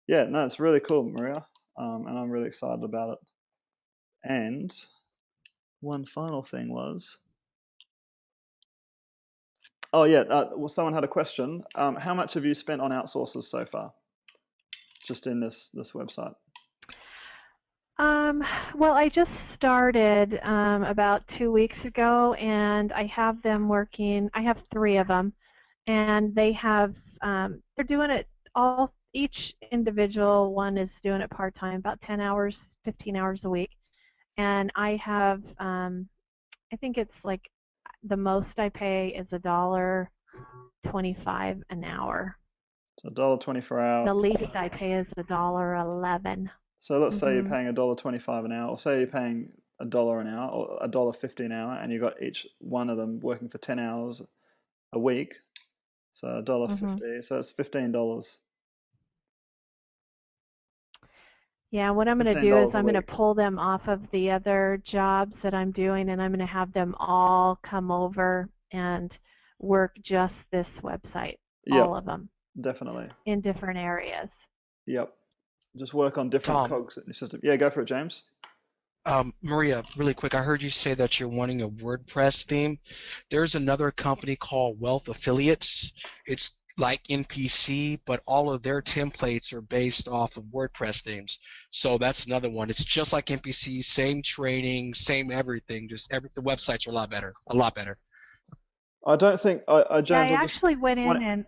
no, it's really cool, Maria, and I'm really excited about it. And one final thing was. Oh yeah, well, someone had a question. How much have you spent on outsources so far, just in this website? Well, I just started about 2 weeks ago, and I have them working. I have 3 of them, and they have they're doing it all. Each individual one is doing it part-time, about 10 hours, 15 hours a week. And I have, I think it's like the most I pay is $1.25 an hour. So $1.20 per hour. The least I pay is $1.11. So let's say you're Mhm. paying $1.25 an hour, or say you're paying $1 an hour or $1.50 an hour, and you've got each one of them working for 10 hours a week. So Mhm. $1.50, so it's $15. Yeah, what I'm going to do is $15 a I'm going to week. pull them off of the other jobs that I'm doing, and I'm going to have them all come over and work just this website, all Yep, of them, definitely. in different areas. Yep. Just work on different Tom, cogs in the system. Yeah, go for it, James. Maria, really quick, I heard you say that you're wanting a WordPress theme. There's another company called Wealth Affiliates. It's like NPC, but all of their templates are based off of WordPress themes. So that's another one. It's just like NPC, same training, same everything. The websites are a lot better, a lot better. I don't think, Yeah, I James, I just actually went want. in and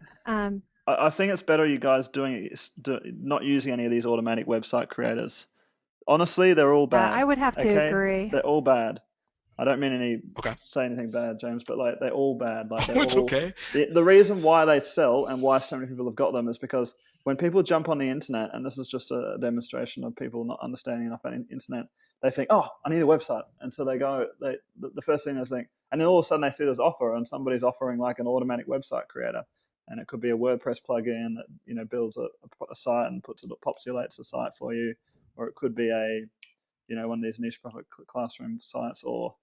I think it's better you guys doing it, not using any of these automatic website creators. Honestly, they're all I bad. would have to Okay, agree. they're all bad. I don't mean any Okay. say anything bad, James, but like they're all bad. Like they're Oh, it's all okay. the reason why they sell and why so many people have got them is because when people jump on the internet, and this is just a demonstration of people not understanding enough about the internet, they think, oh, I need a website, and so they go, the first thing they think, and then all of a sudden they see this offer, and somebody's offering like an automatic website creator, and it could be a WordPress plugin that builds a site and populates the site for you, or it could be a one of these niche public classroom sites, or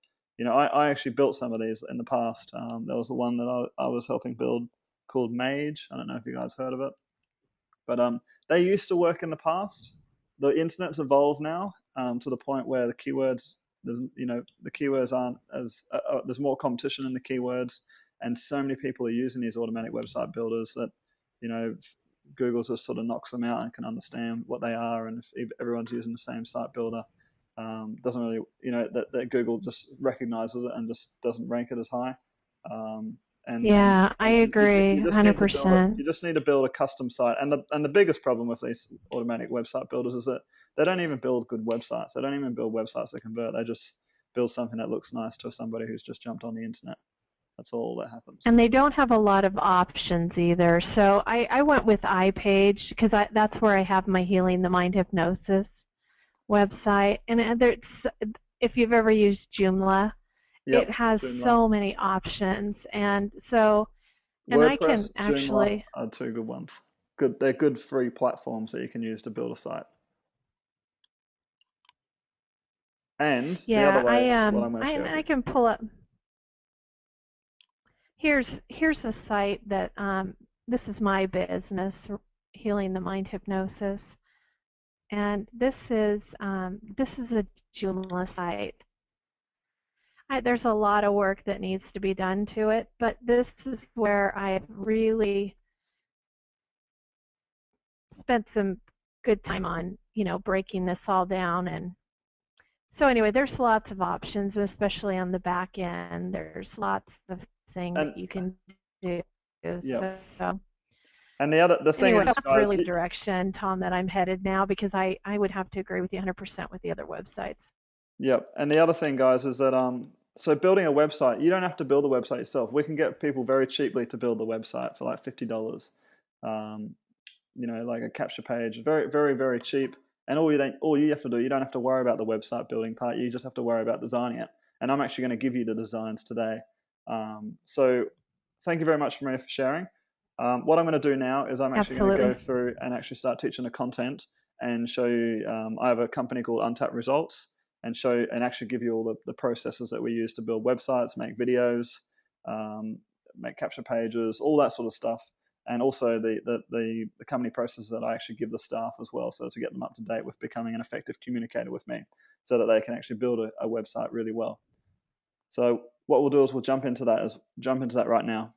I actually built some of these in the past. There was the one that I was helping build called Mage. I don't know if you guys heard of it, but they used to work in the past. The internet's evolved now to the point where the keywords the keywords aren't as there's more competition in the keywords, and so many people are using these automatic website builders that you know Google just sort of knocks them out and can understand what they are, and if everyone's using the same site builder, doesn't really that Google just recognizes it and just doesn't rank it as high. Um, and and Yeah, I and agree, you just need to build it. 100%. You just need to build a custom site. And the biggest problem with these automatic website builders is that they don't even build good websites. They don't even build websites that convert. They just build something that looks nice to somebody who's just jumped on the internet. That's all that happens. And they don't have a lot of options either. So I went with iPage because that's where I have my Healing the Mind Hypnosis website. And if you've ever used Joomla, it Yep, has Joomla. so many options. And so, and I can WordPress, Joomla actually, are two good ones. Good, they're good free platforms that you can use to build a site. And the other yeah, way is what I'm going to share with I you. can pull up. Here's a site that this is my business, Healing the Mind Hypnosis. And this is a Joomla site. There's a lot of work that needs to be done to it, but this is where I've really spent some good time on, breaking this all down. And so anyway, there's lots of options, especially on the back end. There's lots of things And that you can do. yeah, So and the thing anyway, is, that's guys, really the direction, Tom, that I'm headed now because I would have to agree with you 100% with the other websites. yep. And the other thing, guys, is that so building a website, you don't have to build the website yourself. We can get people very cheaply to build the website for like $50. Um, like a capture page, very, very, very cheap. And all you have to do, you don't have to worry about the website building part. You just have to worry about designing it. And I'm actually going to give you the designs today. So thank you very much, Maria, for sharing. What I'm going to do now is I'm actually going to go Absolutely. through and actually start teaching the content and show you. I have a company called Untapped Results, and show and actually give you all the processes that we use to build websites, make videos, um, make capture pages, all that sort of stuff, and also the company processes that I actually give the staff as well, so to get them up to date with becoming an effective communicator with me, so that they can actually build a website really well. So what we'll do is we'll jump into that right now.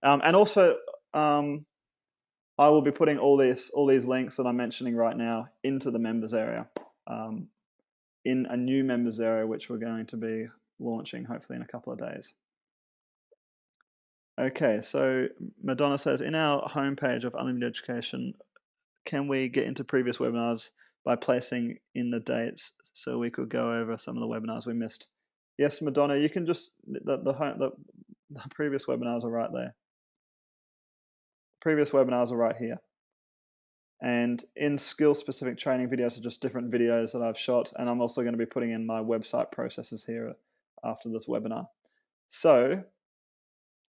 And also, I will be putting all these links that I'm mentioning right now into the members area, um, in a new members area which we're going to be launching hopefully in a couple of days. Okay, so Madonna says, in our homepage of Unlimited Education, can we get into previous webinars by placing in the dates so we could go over some of the webinars we missed? Yes, Madonna, you can just, the previous webinars are right there. Previous webinars are right here. And in skill-specific training videos are just different videos that I've shot, and I'm also going to be putting in my website processes here after this webinar. So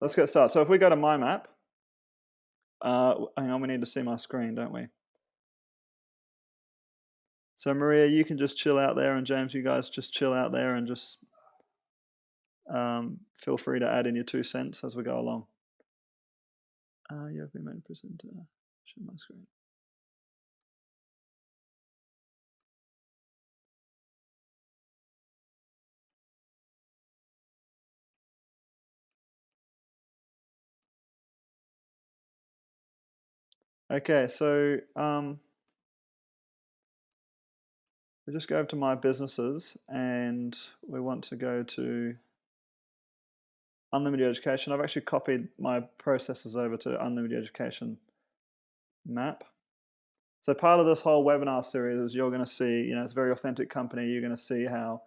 let's get started. So if we go to my map, hang on, we need to see my screen, don't we? So Maria, you can just chill out there, and James, you guys just chill out there and just feel free to add in your 2 cents as we go along. You have been made presenter. Share my screen. Okay, so we just go over to my businesses, and we want to go to Unlimited Education. I've actually copied my processes over to Unlimited Education map. So part of this whole webinar series is you're going to see, it's a very authentic company. You're going to see how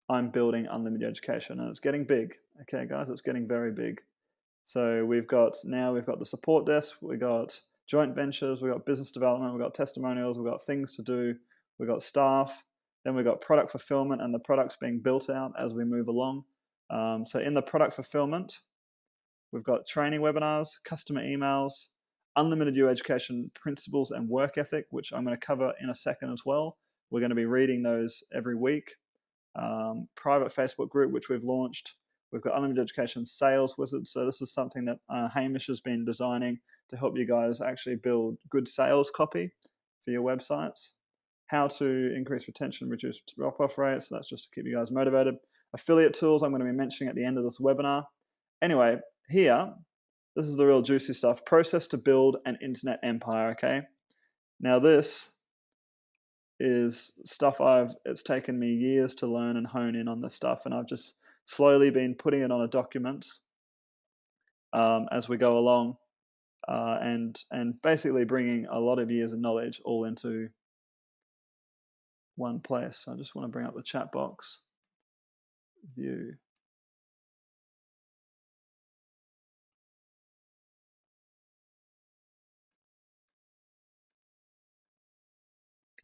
I'm building Unlimited Education, and it's getting big. Okay, guys, it's getting very big. So we've got the support desk, we've got joint ventures, we've got business development, we've got testimonials, we've got things to do, we've got staff, then we've got product fulfillment, and the product's being built out as we move along. So in the product fulfillment, we've got training webinars, customer emails, unlimited U education principles and work ethic, which I'm going to cover in a second as well. We're going to be reading those every week. Private Facebook group, which we've launched. We've got Unlimited Education Sales Wizard. So this is something that Hamish has been designing to help you guys actually build good sales copy for your websites. How to increase retention, reduce drop-off rates. So that's just to keep you guys motivated. Affiliate tools I'm going to be mentioning at the end of this webinar. Anyway, here, this is the real juicy stuff. Process to build an internet empire, okay? Now this is stuff it's taken me years to learn and hone in on this stuff, and I've just slowly been putting it on a document as we go along, and basically bringing a lot of years of knowledge all into one place. So I just want to bring up the chat box view.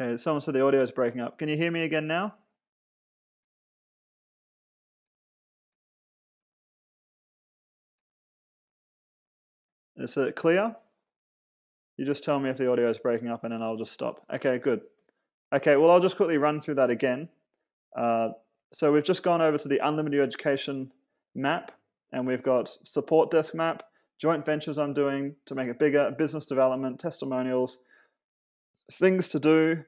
Okay, someone said the audio is breaking up. Can you hear me again now? Is it clear? You just tell me if the audio is breaking up, and then I'll just stop. Okay, good. Okay, well, I'll just quickly run through that again. So we've just gone over to the Unlimited Education map, and we've got support desk map, joint ventures I'm doing to make it bigger, business development, testimonials, things to do,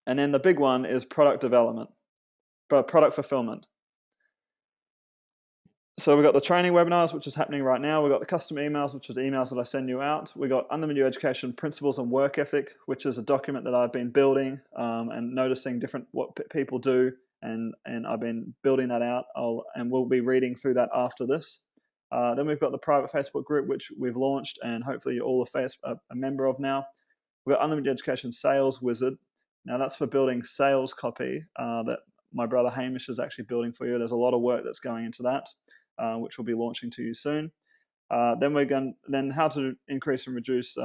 and then the big one is product development, product fulfillment. So we've got the training webinars, which is happening right now. We've got the custom emails, which is emails that I send you out. We've got Unlimited Education Principles and Work Ethic, which is a document that I've been building and noticing what people do, and I've been building that out. And we'll be reading through that after this. Then we've got the private Facebook group, which we've launched, and hopefully you're all a member of now. We've got Unlimited Education Sales Wizard. Now that's for building sales copy that my brother Hamish is actually building for you. There's a lot of work that's going into that. Which we'll be launching to you soon. Then how to increase and reduce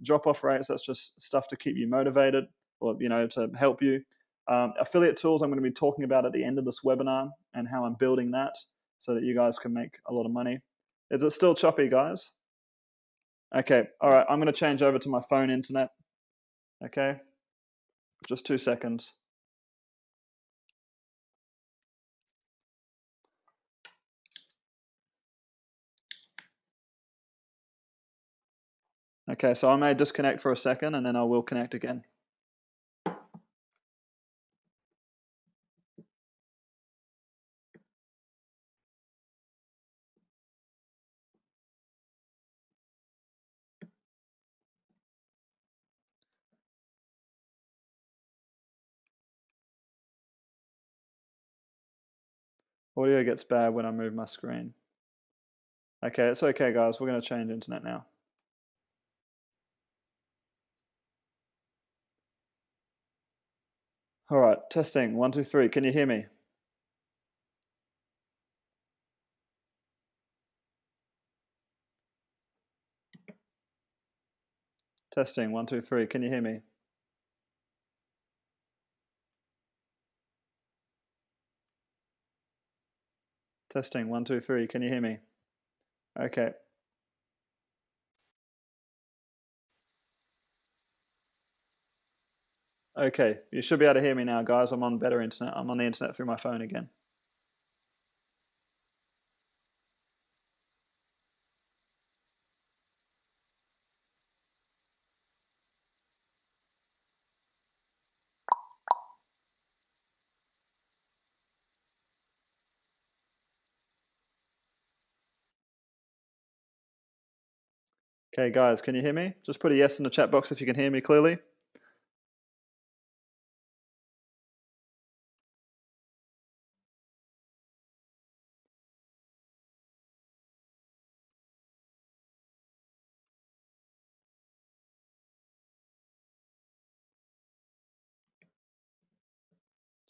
drop-off rates. That's just stuff to keep you motivated, or to help you. Affiliate tools I'm going to be talking about at the end of this webinar, and how I'm building that so that you guys can make a lot of money. Is it still choppy, guys? Okay, all right, I'm going to change over to my phone internet. Okay, just 2 seconds. Okay, so I may disconnect for a second, and then I will connect again. Audio gets bad when I move my screen. Okay, it's okay, guys. We're going to change internet now. All right, testing. 1, 2, 3. Can you hear me? Testing. 1, 2, 3. Can you hear me? Testing. 1, 2, 3. Can you hear me? Okay. Okay, you should be able to hear me now, guys. I'm on better internet. I'm on the internet through my phone again. Okay, guys, can you hear me? Just put a yes in the chat box if you can hear me clearly.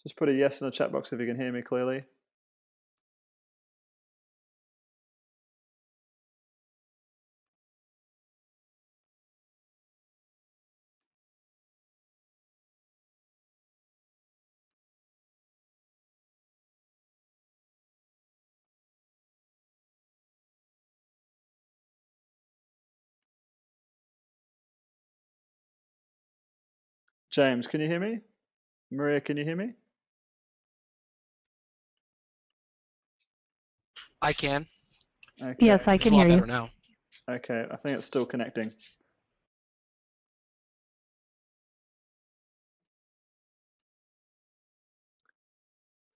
Just put a yes in the chat box if you can hear me clearly. James, can you hear me? Maria, can you hear me? I can. Okay. Yes, I It's can a lot hear you. better now. Okay, I think it's still connecting.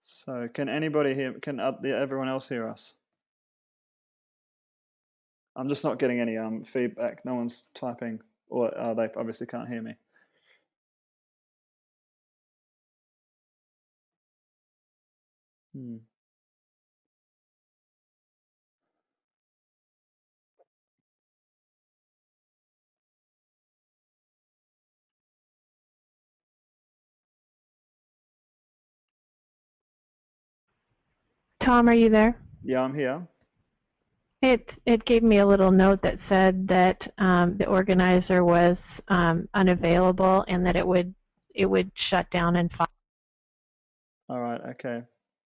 So can anybody hear, can everyone else hear us? I'm just not getting any feedback. No one's typing, or they obviously can't hear me. Hmm. Tom, are you there? Yeah, I'm here. It gave me a little note that said that the organizer was unavailable and that it would shut down in 5. All right, okay.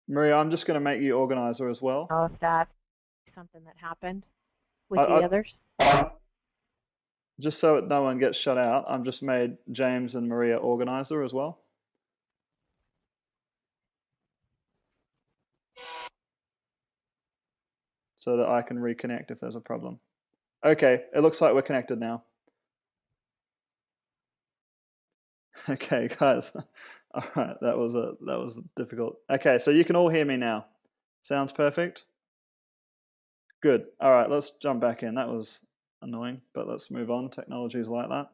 Maria, I'm just going to make you organizer as well. Know if that's something that happened with the I, others. just so no one gets shut out, I'm just made James and Maria organizer as well. So that I can reconnect if there's a problem. Okay, it looks like we're connected now. Okay, guys. All right, that was difficult. Okay, so you can all hear me now. Sounds perfect. Good. All right, let's jump back in. That was annoying, but let's move on. Technology is like that.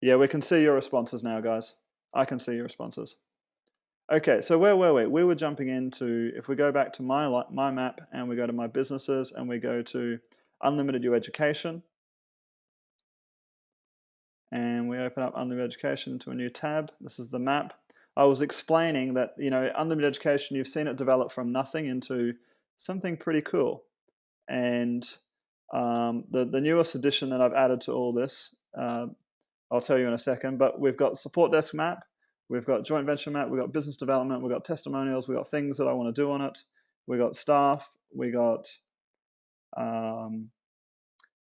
Yeah, we can see your responses now, guys. I can see your responses. Okay, so where were we? We were jumping into, if we go back to my map and we go to my businesses and we go to Unlimited U Education and we open up Unlimited Education to a new tab. This is the map. I was explaining that, Unlimited Education, you've seen it develop from nothing into something pretty cool. And the newest addition that I've added to all this, I'll tell you in a second, but we've got support desk map, we've got joint venture map, we've got business development, we've got testimonials, we've got things that I want to do on it, we've got staff, we got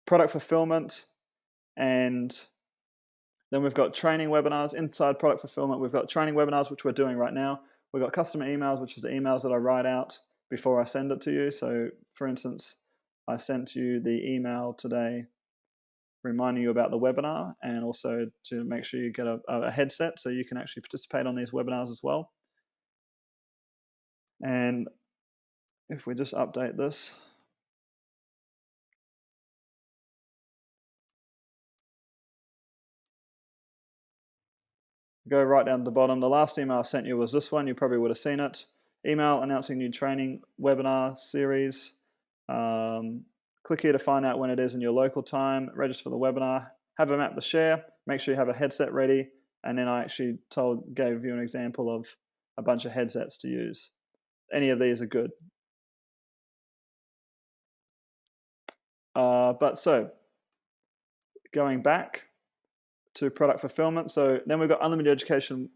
product fulfillment, and then we've got training webinars. Inside product fulfillment, we've got training webinars, which we're doing right now. We've got customer emails, which is the emails that I write out before I send it to you. So for instance, I sent you the email today reminding you about the webinar and also to make sure you get a headset so you can actually participate on these webinars as well. And if we just update this, go right down to the bottom. The last email I sent you was this one. You probably would have seen it. email announcing new training webinar series. Click here to find out when it is in your local time. Register for the webinar. Have a map to share. Make sure you have a headset ready. And then I actually gave you an example of a bunch of headsets to use. Any of these are good. But so going back to product fulfillment. So then we've got unlimited education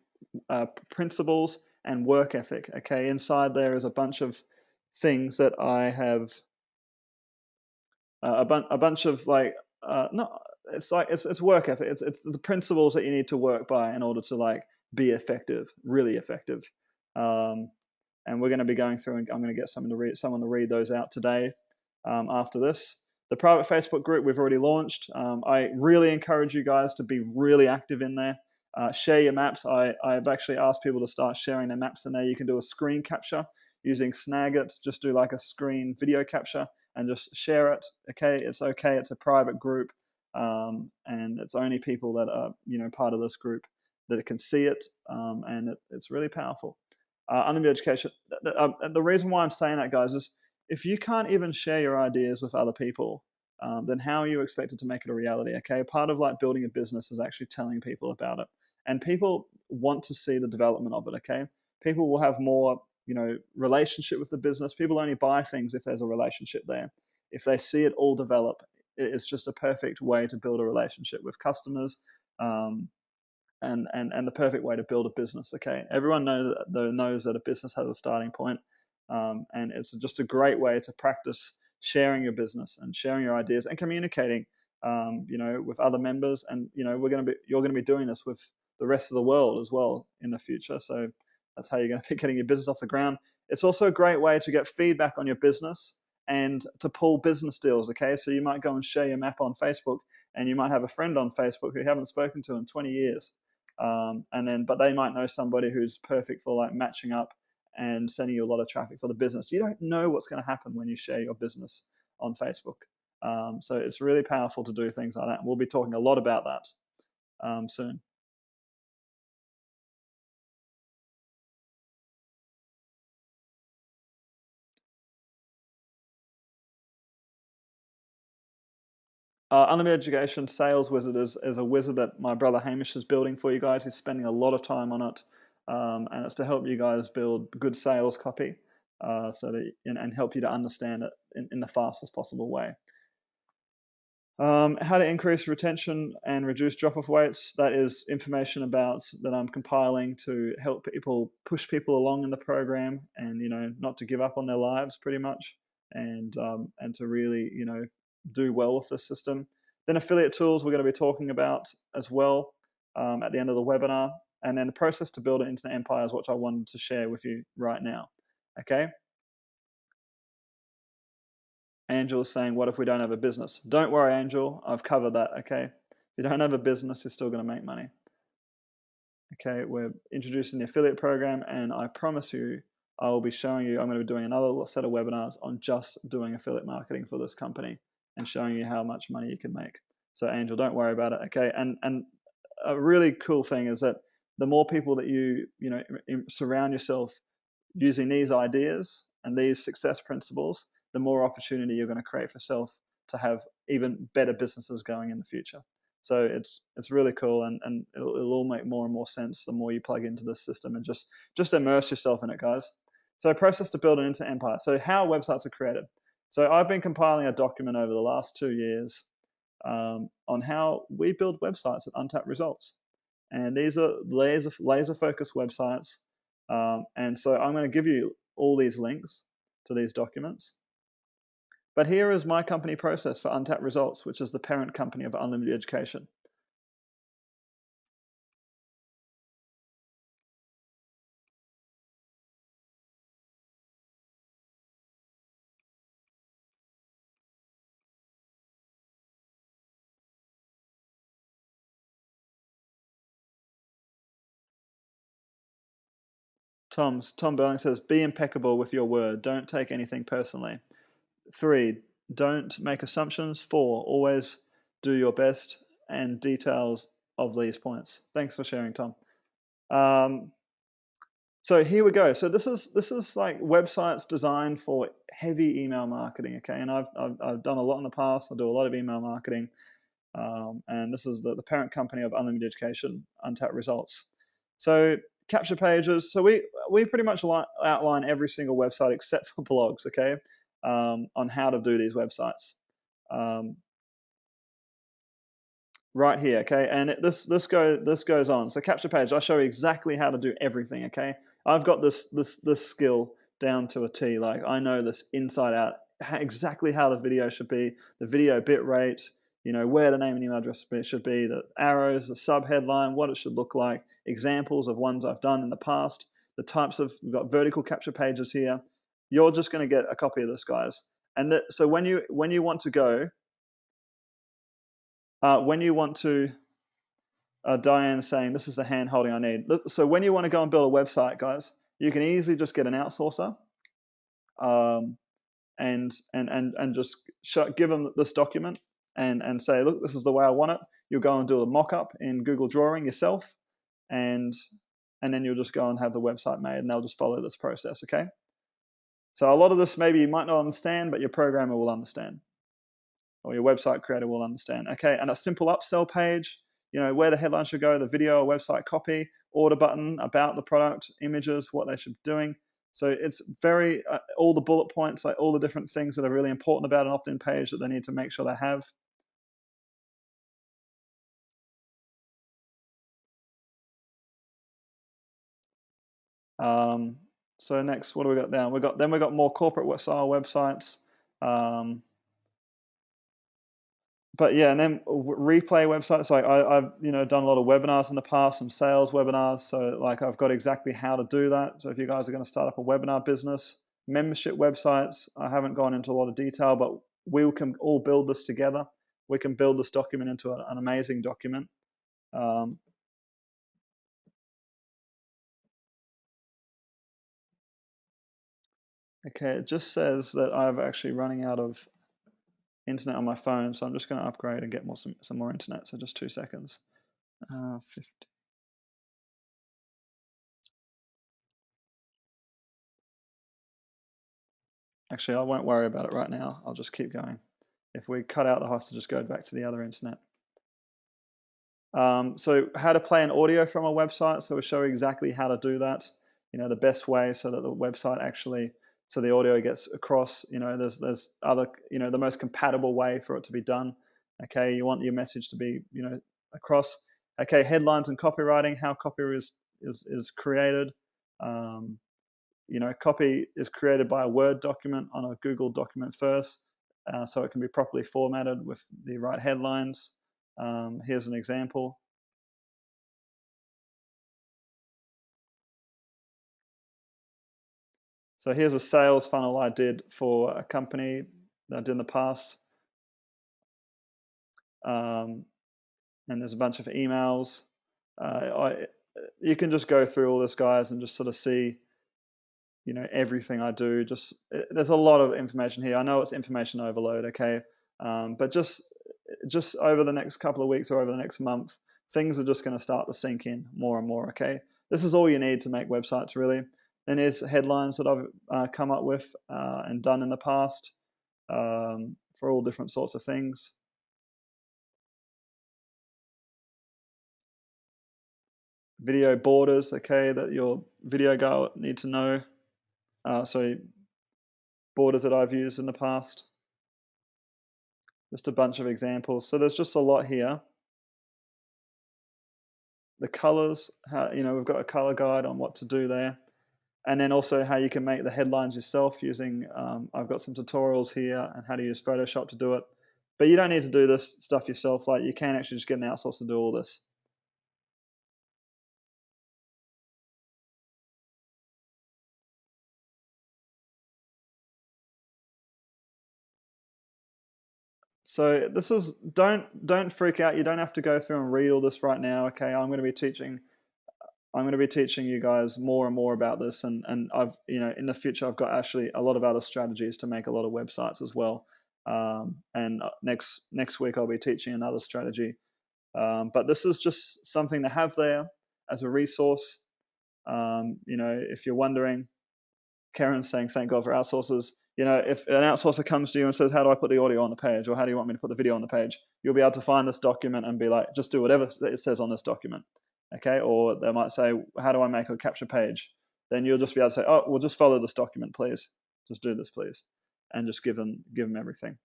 principles and work ethic. Okay, inside there is a bunch of things that I have, a bunch of like, no, it's work ethic. It's the principles that you need to work by in order to like be effective, really effective. And we're going to be going through, and I'm going to get someone to read those out today after this. The private Facebook group we've already launched. I really encourage you guys to be really active in there. Share your maps. I've actually asked people to start sharing their maps in there. You can do a screen capture using Snagit. Just do like a screen video capture and just share it. Okay, it's okay. It's a private group, and it's only people that are part of this group that can see it, and it's really powerful. Unlimited education. The reason why I'm saying that, guys, is if you can't even share your ideas with other people, then how are you expected to make it a reality? Okay, part of like building a business is actually telling people about it, and people want to see the development of it. Okay, people will have more, relationship with the business. People only buy things if there's a relationship there. If they see it all develop, it's just a perfect way to build a relationship with customers. And the perfect way to build a business. Okay, everyone knows that a business has a starting point, and it's just a great way to practice sharing your business and sharing your ideas and communicating, with other members. And you're going to be doing this with the rest of the world as well in the future. So that's how you're going to be getting your business off the ground. It's also a great way to get feedback on your business and to pull business deals. Okay, so you might go and share your map on Facebook, and you might have a friend on Facebook who you haven't spoken to in 20 years. But they might know somebody who's perfect for like matching up and sending you a lot of traffic for the business. You don't know what's going to happen when you share your business on Facebook. So it's really powerful to do things like that. We'll be talking a lot about that soon. Unlimited Education Sales Wizard is a wizard that my brother Hamish is building for you guys. He's spending a lot of time on it, and it's to help you guys build good sales copy, and help you to understand it in the fastest possible way. How to increase retention and reduce drop-off rates. That is information that I'm compiling to help people, push people along in the program, and not to give up on their lives, pretty much, and to really do well with the system. Then affiliate tools we're going to be talking about as well at the end of the webinar, and then the process to build an internet empire is what I wanted to share with you right now. Okay. Angel is saying, what if we don't have a business? Don't worry, Angel. I've covered that, okay? If you don't have a business, you're still going to make money. Okay, we're introducing the affiliate program, and I promise you, I will be showing you, I'm going to be doing another set of webinars on just doing affiliate marketing for this company and showing you how much money you can make. So Angel, don't worry about it, okay? And a really cool thing is that the more people that you surround yourself using these ideas and these success principles, the more opportunity you're going to create for yourself to have even better businesses going in the future. So it's really cool, and it'll all make more and more sense the more you plug into this system and just immerse yourself in it, guys. So process to build an internet empire. So how websites are created. So I've been compiling a document over the last 2 years on how we build websites at Untapped Results. And these are laser focused websites. And so I'm going to give you all these links to these documents. But here is my company process for Untapped Results, which is the parent company of Unlimited Education. Tom Berling says, be impeccable with your word. Don't take anything personally. 3, don't make assumptions. 4, always do your best, and details of these points. Thanks for sharing, Tom. So here we go. So this is like websites designed for heavy email marketing, okay? And I've done a lot in the past. I do a lot of email marketing, and this is the parent company of Unlimited Education, Untapped Results. So capture pages. So we pretty much outline every single website except for blogs, okay, on how to do these websites. Right here, okay, and this goes on. So capture page, I show you exactly how to do everything, okay. I've got this skill down to a T. Like I know this inside out, exactly how the video should be, the video bit rate, where the name and email address should be, the arrows, the sub headline, what it should look like, examples of ones I've done in the past, the types of, we've got vertical capture pages here. You're just going to get a copy of this, guys. And so when you want to go, when you want to Diane's saying this is the hand holding I need. So when you want to go and build a website, guys, you can easily just get an outsourcer, and just give them this document and say, look, this is the way I want it. You'll go and do a mock-up in Google Drawing yourself, and then you'll just go and have the website made, and they'll just follow this process. Okay. So a lot of this maybe you might not understand, but your programmer will understand, or your website creator will understand. Okay, and a simple upsell page, where the headline should go, the video or website copy, order button, about the product, images, what they should be doing. So it's very, all the bullet points, like all the different things that are really important about an opt-in page that they need to make sure they have. So next, what do we got down? We got more corporate style websites. But yeah, and then replay websites. Like I've done a lot of webinars in the past, some sales webinars. So like I've got exactly how to do that. So if you guys are going to start up a webinar business, membership websites, I haven't gone into a lot of detail, but we can all build this together. We can build this document into an amazing document. Okay, it just says that I'm actually running out of internet on my phone, so I'm just going to upgrade and get some more internet. So just 2 seconds. 50. Actually, I won't worry about it right now. I'll just keep going. If we cut out the host, just go back to the other internet. So how to play an audio from a website. So we'll show you exactly how to do that. The best way so that the website actually, so the audio gets across. There's other, the most compatible way for it to be done. Okay, you want your message to be, across. Okay, headlines and copywriting, how copy is created. Copy is created by a Word document on a Google document first, so it can be properly formatted with the right headlines. Here's an example. So here's a sales funnel I did for a company that I did in the past. And there's a bunch of emails. You can just go through all this, guys, and just sort of see, everything I do. There's a lot of information here. I know it's information overload, okay? But just over the next couple of weeks or over the next month, things are just going to start to sink in more and more, okay? This is all you need to make websites, really. Then there's headlines that I've come up with and done in the past for all different sorts of things. Video borders, okay, that your video guy will need to know. So borders that I've used in the past. Just a bunch of examples. So there's just a lot here. The colors, we've got a color guide on what to do there. And then also how you can make the headlines yourself using, I've got some tutorials here on how to use Photoshop to do it. But you don't need to do this stuff yourself. Like you can actually just get an outsource to do all this. So this is, don't freak out. You don't have to go through and read all this right now. Okay, I'm going to be teaching you guys more and more about this, and I've in the future I've got actually a lot of other strategies to make a lot of websites as well. And next week I'll be teaching another strategy. But this is just something to have there as a resource. If you're wondering, Karen's saying, thank God for outsourcers. If an outsourcer comes to you and says, how do I put the audio on the page, or how do you want me to put the video on the page? You'll be able to find this document and be like, just do whatever it says on this document. Okay. Or they might say, how do I make a capture page? Then you'll just be able to say, oh, well, just follow this document, please. Just do this, please. And just give them everything.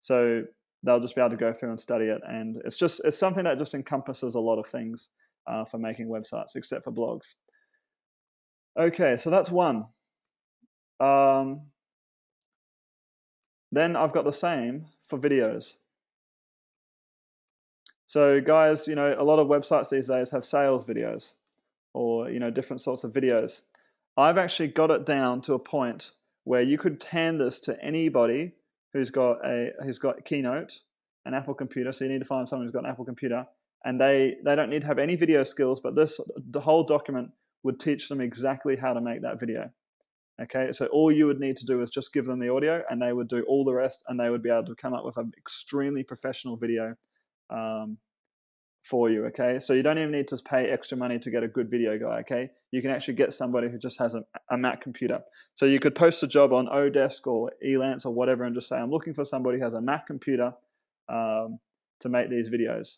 So they'll just be able to go through and study it. And it's something that just encompasses a lot of things for making websites, except for blogs. Okay, so that's one. Then I've got the same for videos. So guys, a lot of websites these days have sales videos or, different sorts of videos. I've actually got it down to a point where you could hand this to anybody who's got Keynote, an Apple computer. So you need to find someone who's got an Apple computer, and they don't need to have any video skills, but the whole document would teach them exactly how to make that video. Okay, so all you would need to do is just give them the audio, and they would do all the rest, and they would be able to come up with an extremely professional video for you. Okay, so you don't even need to pay extra money to get a good video guy. Okay, you can actually get somebody who just has a Mac computer. So you could post a job on Odesk or Elance or whatever, and just say, I'm looking for somebody who has a Mac computer to make these videos.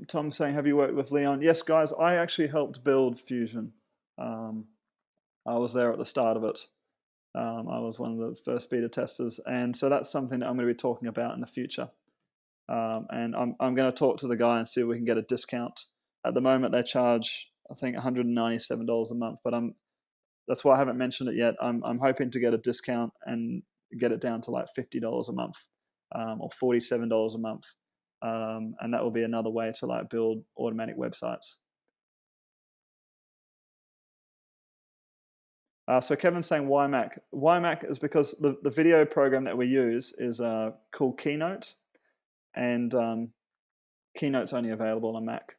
Tom's saying, have you worked with Leon? Yes, guys, I actually helped build Fusion. I was there at the start of it. I was one of the first beta testers, and so that's something that I'm going to be talking about in the future. And I'm going to talk to the guy and see if we can get a discount. At the moment, they charge, I think, $197 a month, but that's why I haven't mentioned it yet. I'm hoping to get a discount and get it down to like $50 a month, or $47 a month. And that will be another way to like build automatic websites. So Kevin's saying, why Mac? Why Mac is because the video program that we use is called Keynote, and Keynote's only available on Mac.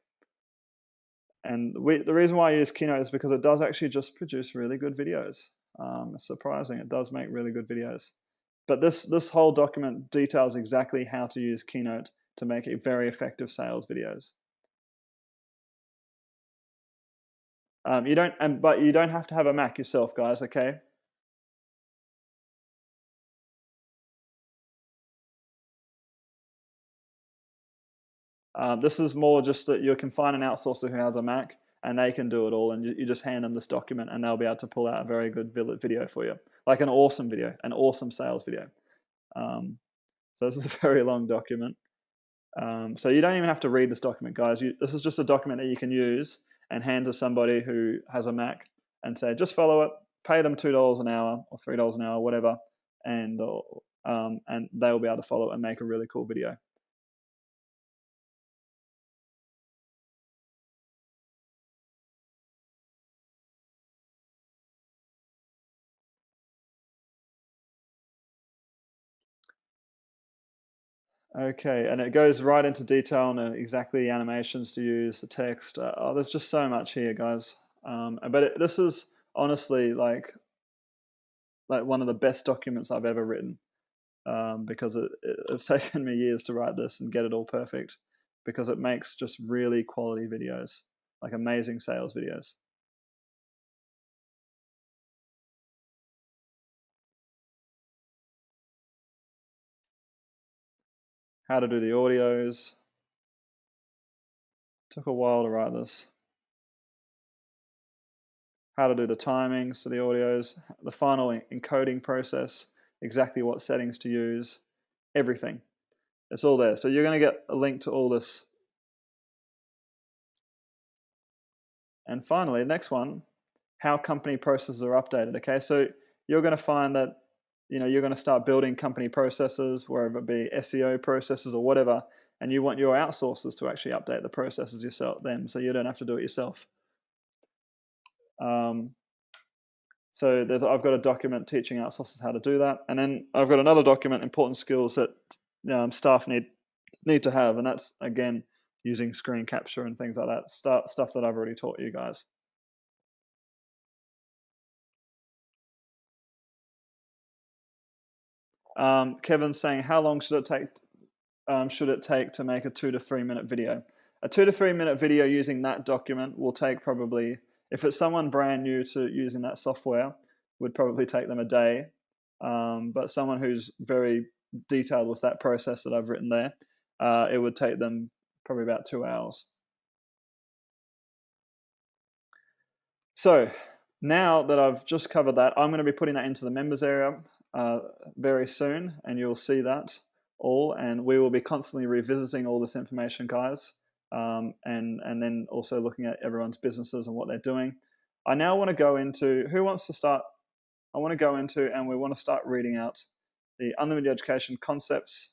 And the reason why I use Keynote is because it does actually just produce really good videos. It's surprising, it does make really good videos. But this whole document details exactly how to use Keynote to make a very effective sales videos. But you don't have to have a Mac yourself, guys. Okay. This is more just that you can find an outsourcer who has a Mac and they can do it all, and you just hand them this document and they'll be able to pull out a very good video for you, like an awesome video, an awesome sales video. So this is a very long document. So you don't even have to read this document, guys. This is just a document that you can use and hand to somebody who has a Mac and say, just follow it, pay them $2 an hour or $3 an hour, whatever, and they'll be able to follow it and make a really cool video. Okay, and it goes right into detail on exactly the animations to use, the text. There's just so much here, guys. But this is honestly like one of the best documents I've ever written, because it's taken me years to write this and get it all perfect, because it makes just really quality videos, like amazing sales videos. How to do the audios. Took a while to write this. How to do the timings to the audios, the final encoding process, exactly what settings to use, everything. It's all there. So you're going to get a link to all this. And finally, the next one, how company processes are updated. Okay, so you're going to find that you're going to start building company processes, wherever it be SEO processes or whatever, and you want your outsourcers to actually update the processes yourself, so you don't have to do it yourself. So I've got a document teaching outsourcers how to do that, and then I've got another document, important skills that staff need to have, and that's again using screen capture and things like that, stuff that I've already taught you guys. Kevin's saying, how long should it take to make a 2 to 3 minute video? A 2 to 3 minute video using that document will take probably, if it's someone brand new to using that software, would probably take them a day. But someone who's very detailed with that process that I've written there, it would take them probably about 2 hours. So now that I've just covered that, I'm going to be putting that into the members area very soon, and you'll see that all, and we will be constantly revisiting all this information, guys, and then also looking at everyone's businesses and what they're doing. I now want to go into, who wants to start? I want to go into, and we want to start reading out the unlimited education concepts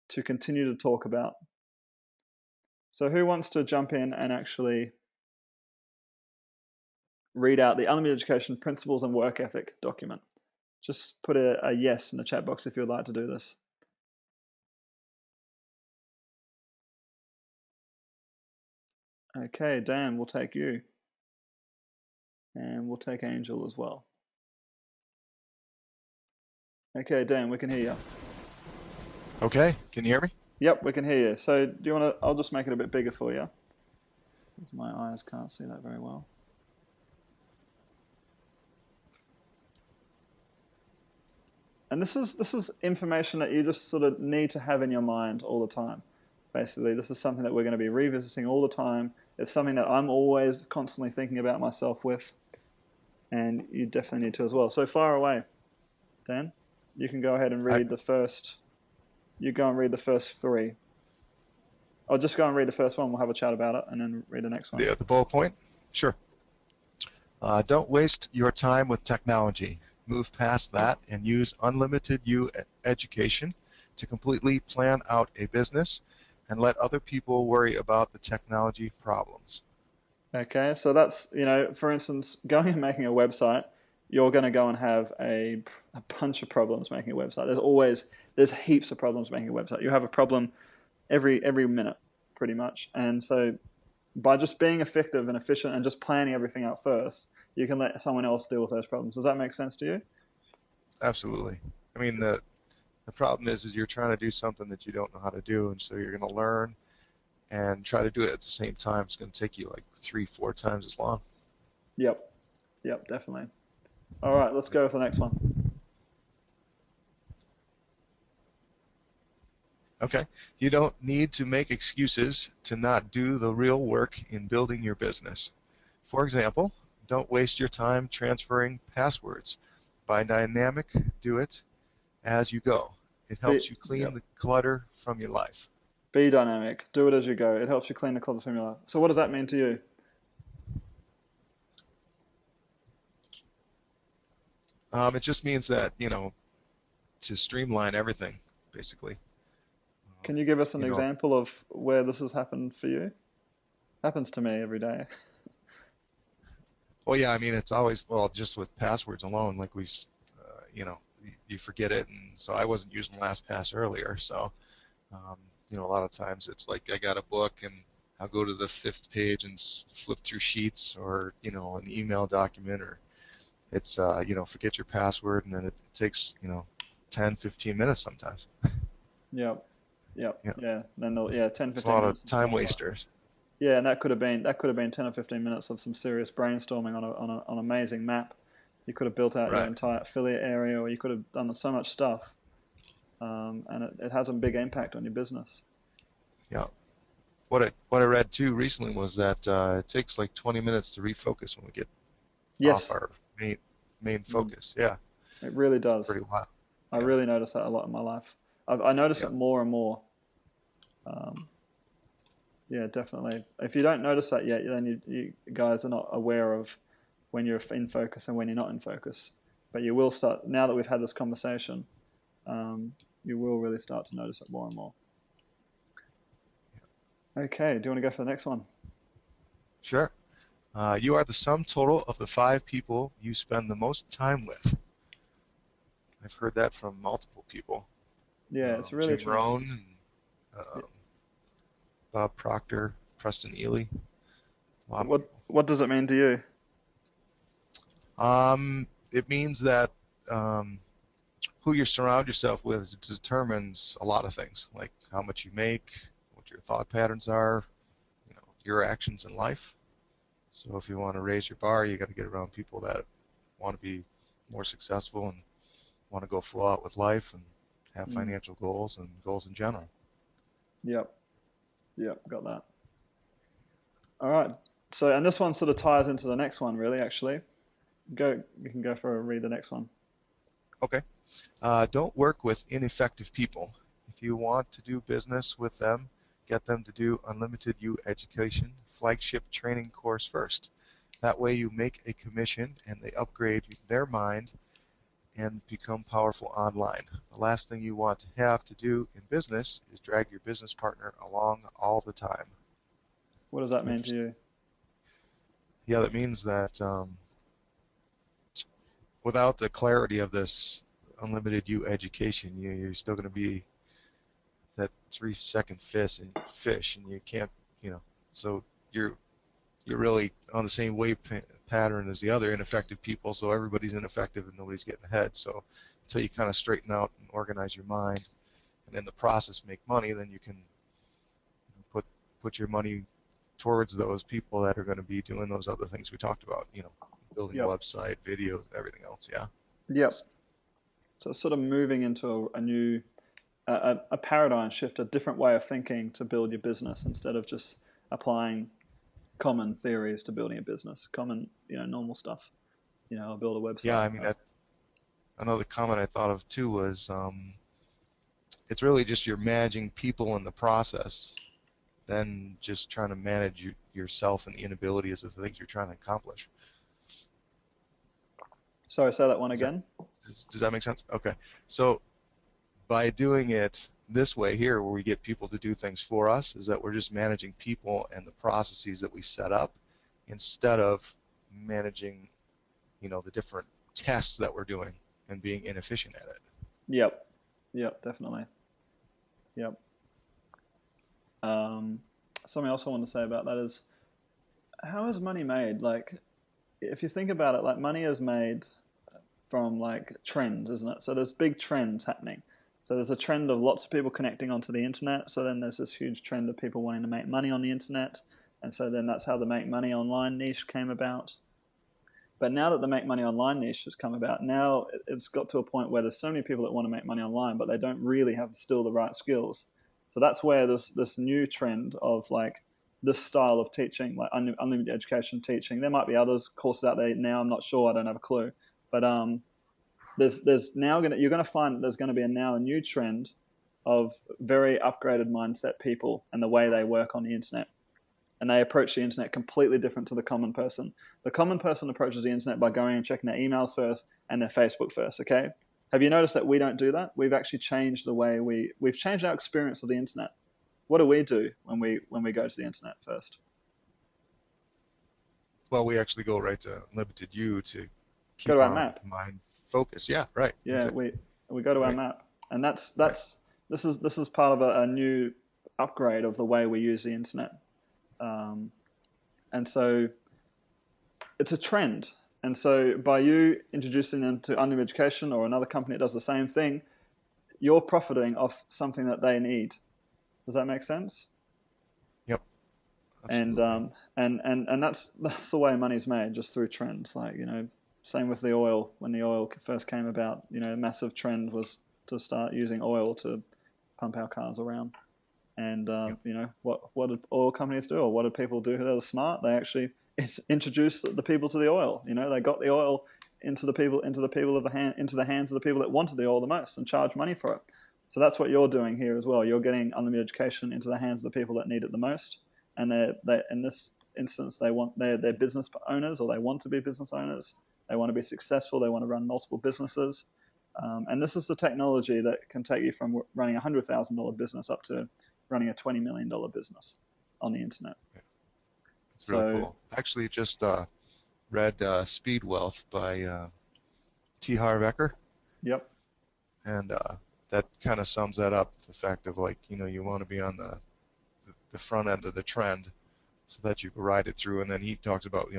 to continue to talk about. So who wants to jump in and actually read out the unlimited education principles and work ethic document? Just put a yes in the chat box if you'd like to do this. Okay, Dan, we'll take you. And we'll take Angel as well. Okay, Dan, we can hear you. Okay, can you hear me? Yep, we can hear you. So do you want to, I'll just make it a bit bigger for you, because my eyes can't see that very well. And this is information that you just sort of need to have in your mind all the time. Basically, this is something that we're going to be revisiting all the time. It's something that I'm always constantly thinking about myself with, and you definitely need to as well. So far away, Dan, you can go ahead and read the first. You go and read the first 3. I'll just go and read the first one. We'll have a chat about it, and then read the next one. The bullet point? Sure. Don't waste your time with technology. Move past that and use unlimited education to completely plan out a business and let other people worry about the technology problems. Okay, so that's, for instance, going and making a website, you're going to go and have a bunch of problems making a website. There's heaps of problems making a website. You have a problem every minute, pretty much. And so by just being effective and efficient and just planning everything out first, you can let someone else deal with those problems. Does that make sense to you? Absolutely. I mean, the problem is you're trying to do something that you don't know how to do, and so you're going to learn and try to do it at the same time. It's going to take you like 3-4 times as long. Yep, definitely. All right, let's go with the next one. Okay. You don't need to make excuses to not do the real work in building your business. For example, don't waste your time transferring passwords. By dynamic, do it as you go. It helps you clean the clutter from your life. Be dynamic. Do it as you go. It helps you clean the clutter from your life. So what does that mean to you? It just means that, to streamline everything, basically. Can you give us an example of where this has happened for you? Happens to me every day. Well, yeah, I mean, it's always, just with passwords alone, like you forget it, and so I wasn't using LastPass earlier, so, a lot of times it's like I got a book, and I'll go to the 5th page and flip through sheets, or, an email document, or it's, forget your password, and then it takes, 10, 15 minutes sometimes. Yep. Yeah. Then 10, 15 it's a lot minutes of time wasters. Yeah, and that could have been 10 or 15 minutes of some serious brainstorming on an amazing map. You could have built out your entire affiliate area, or you could have done so much stuff, and it has a big impact on your business. Yeah. What I read too recently was that it takes like 20 minutes to refocus when we get off our main focus. Yeah. It really does. It's pretty wild. I really notice that a lot in my life. I notice it more and more. Yeah, definitely. If you don't notice that yet, then you guys are not aware of when you're in focus and when you're not in focus. But you will start, now that we've had this conversation, you will really start to notice it more and more. Okay, do you want to go for the next one? Sure. You are the sum total of the 5 people you spend the most time with. I've heard that from multiple people. Yeah, it's really Jim Rohn, and, Bob Proctor, Preston Ely. What does it mean to you? It means that who you surround yourself with determines a lot of things, like how much you make, what your thought patterns are, your actions in life. So if you want to raise your bar, you got to get around people that want to be more successful and want to go full out with life and have financial goals and goals in general. Yep. Got that. All right. So, and this one sort of ties into the next one, really. Actually, you can go for a read the next one. Okay. Don't work with ineffective people. If you want to do business with them, get them to do Unlimited You Education flagship training course first. That way you make a commission and they upgrade their mind and become powerful online. The last thing you want to have to do in business is drag your business partner along all the time. What does that mean to you? Yeah, that means that without the clarity of this Unlimited You Education, you're still going to be that 3-second fish, and you can't, so you're really on the same wave pattern as the other ineffective people, so everybody's ineffective and nobody's getting ahead. So until you kind of straighten out and organize your mind and in the process make money, then you can put your money towards those people that are going to be doing those other things we talked about, building a website, video, everything else. Yeah. Yep. So sort of moving into a new a paradigm shift, a different way of thinking to build your business instead of just applying common theories to building a business, common, normal stuff. I'll build a website. Yeah, I mean, another comment I thought of too was it's really just you're managing people in the process, then just trying to manage yourself and the inabilities of the things you're trying to accomplish. Sorry, say that one again. Does that make sense? Okay. So by doing it this way here, where we get people to do things for us, is that we're just managing people and the processes that we set up instead of managing, the different tests that we're doing and being inefficient at it. Yep, definitely. Yep. Something else I want to say about that is, how is money made? Like, if you think about it, like money is made from like trends, isn't it? So there's big trends happening. So there's a trend of lots of people connecting onto the internet. So then there's this huge trend of people wanting to make money on the internet. And so then that's how the make money online niche came about. But now that the make money online niche has come about, now it's got to a point where there's so many people that want to make money online, but they don't really have still the right skills. So that's where this new trend of like this style of teaching, like unlimited education teaching. There might be others courses out there now. I'm not sure. I don't have a clue. But there's now you're going to find that there's going to be now a new trend of very upgraded mindset people and the way they work on the internet. And they approach the internet completely different to the common person. The common person approaches the internet by going and checking their emails first and their Facebook first, okay? Have you noticed that we don't do that? We've actually changed the way we've changed our experience of the internet. What do we do when we go to the internet first? Well, we actually go right to Limited You to keep go to our our map. mind focused. Yeah, right. Yeah, exactly. we go to our map. And that's this is part of a new upgrade of the way we use the internet. And so it's a trend. And so by you introducing them to Unlimited Education or another company that does the same thing, you're profiting off something that they need. Does that make sense? Yep. Absolutely. And that's the way money's made, just through trends. Like, same with the oil. When the oil first came about, a massive trend was to start using oil to pump our cars around. And what did oil companies do, or what did people do who were smart? They actually introduced the people to the oil. They got the oil into the hands of the people that wanted the oil the most and charged money for it. So that's what you're doing here as well. You're getting unlimited education into the hands of the people that need it the most. And they in this instance, they're business owners, or they want to be business owners. They want to be successful. They want to run multiple businesses. And this is the technology that can take you from running a $100,000 business up to running a $20 million business on the internet. Yeah. It's really cool. I actually just read Speed Wealth by T. Harv Eker. Yep. And that kind of sums that up, the fact of like, you want to be on the front end of the trend so that you can ride it through. And then he talks about,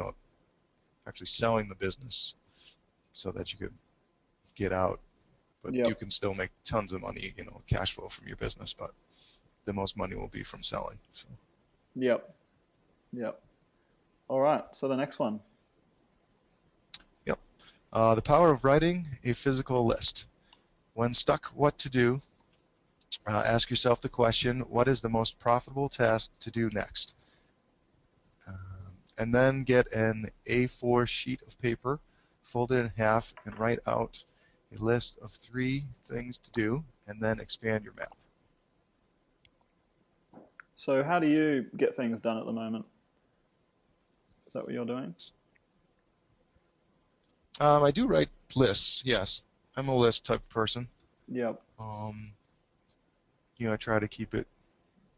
actually selling the business so that you could get out but Yep. you can still make tons of money, cash flow from your business, but the most money will be from selling. So. Yep. Yep. All right. So the next one. Yep. The power of writing a physical list. When stuck what to do, ask yourself the question, what is the most profitable task to do next? And then get an A4 sheet of paper, fold it in half, and write out a list of 3 things to do, and then expand your map. So how do you get things done at the moment? Is that what you're doing? I do write lists, yes. I'm a list type of person. Yep. I try to keep it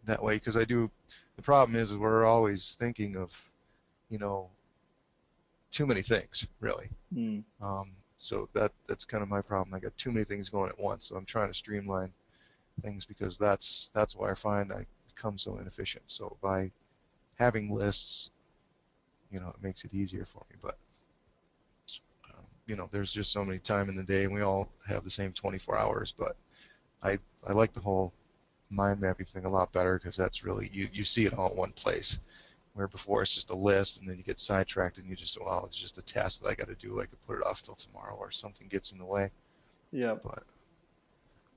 that way because I do. The problem is we're always thinking of, too many things, really. Mm. So that's kind of my problem. I got too many things going at once, so I'm trying to streamline things because that's why I find I become so inefficient. So by having lists, it makes it easier for me. But there's just so many time in the day, and we all have the same 24 hours. But I like the whole mind mapping thing a lot better because that's really you see it all in one place. Where before it's just a list, and then you get sidetracked, and you just, well, it's just a task that I got to do. I could put it off till tomorrow, or something gets in the way. Yeah. But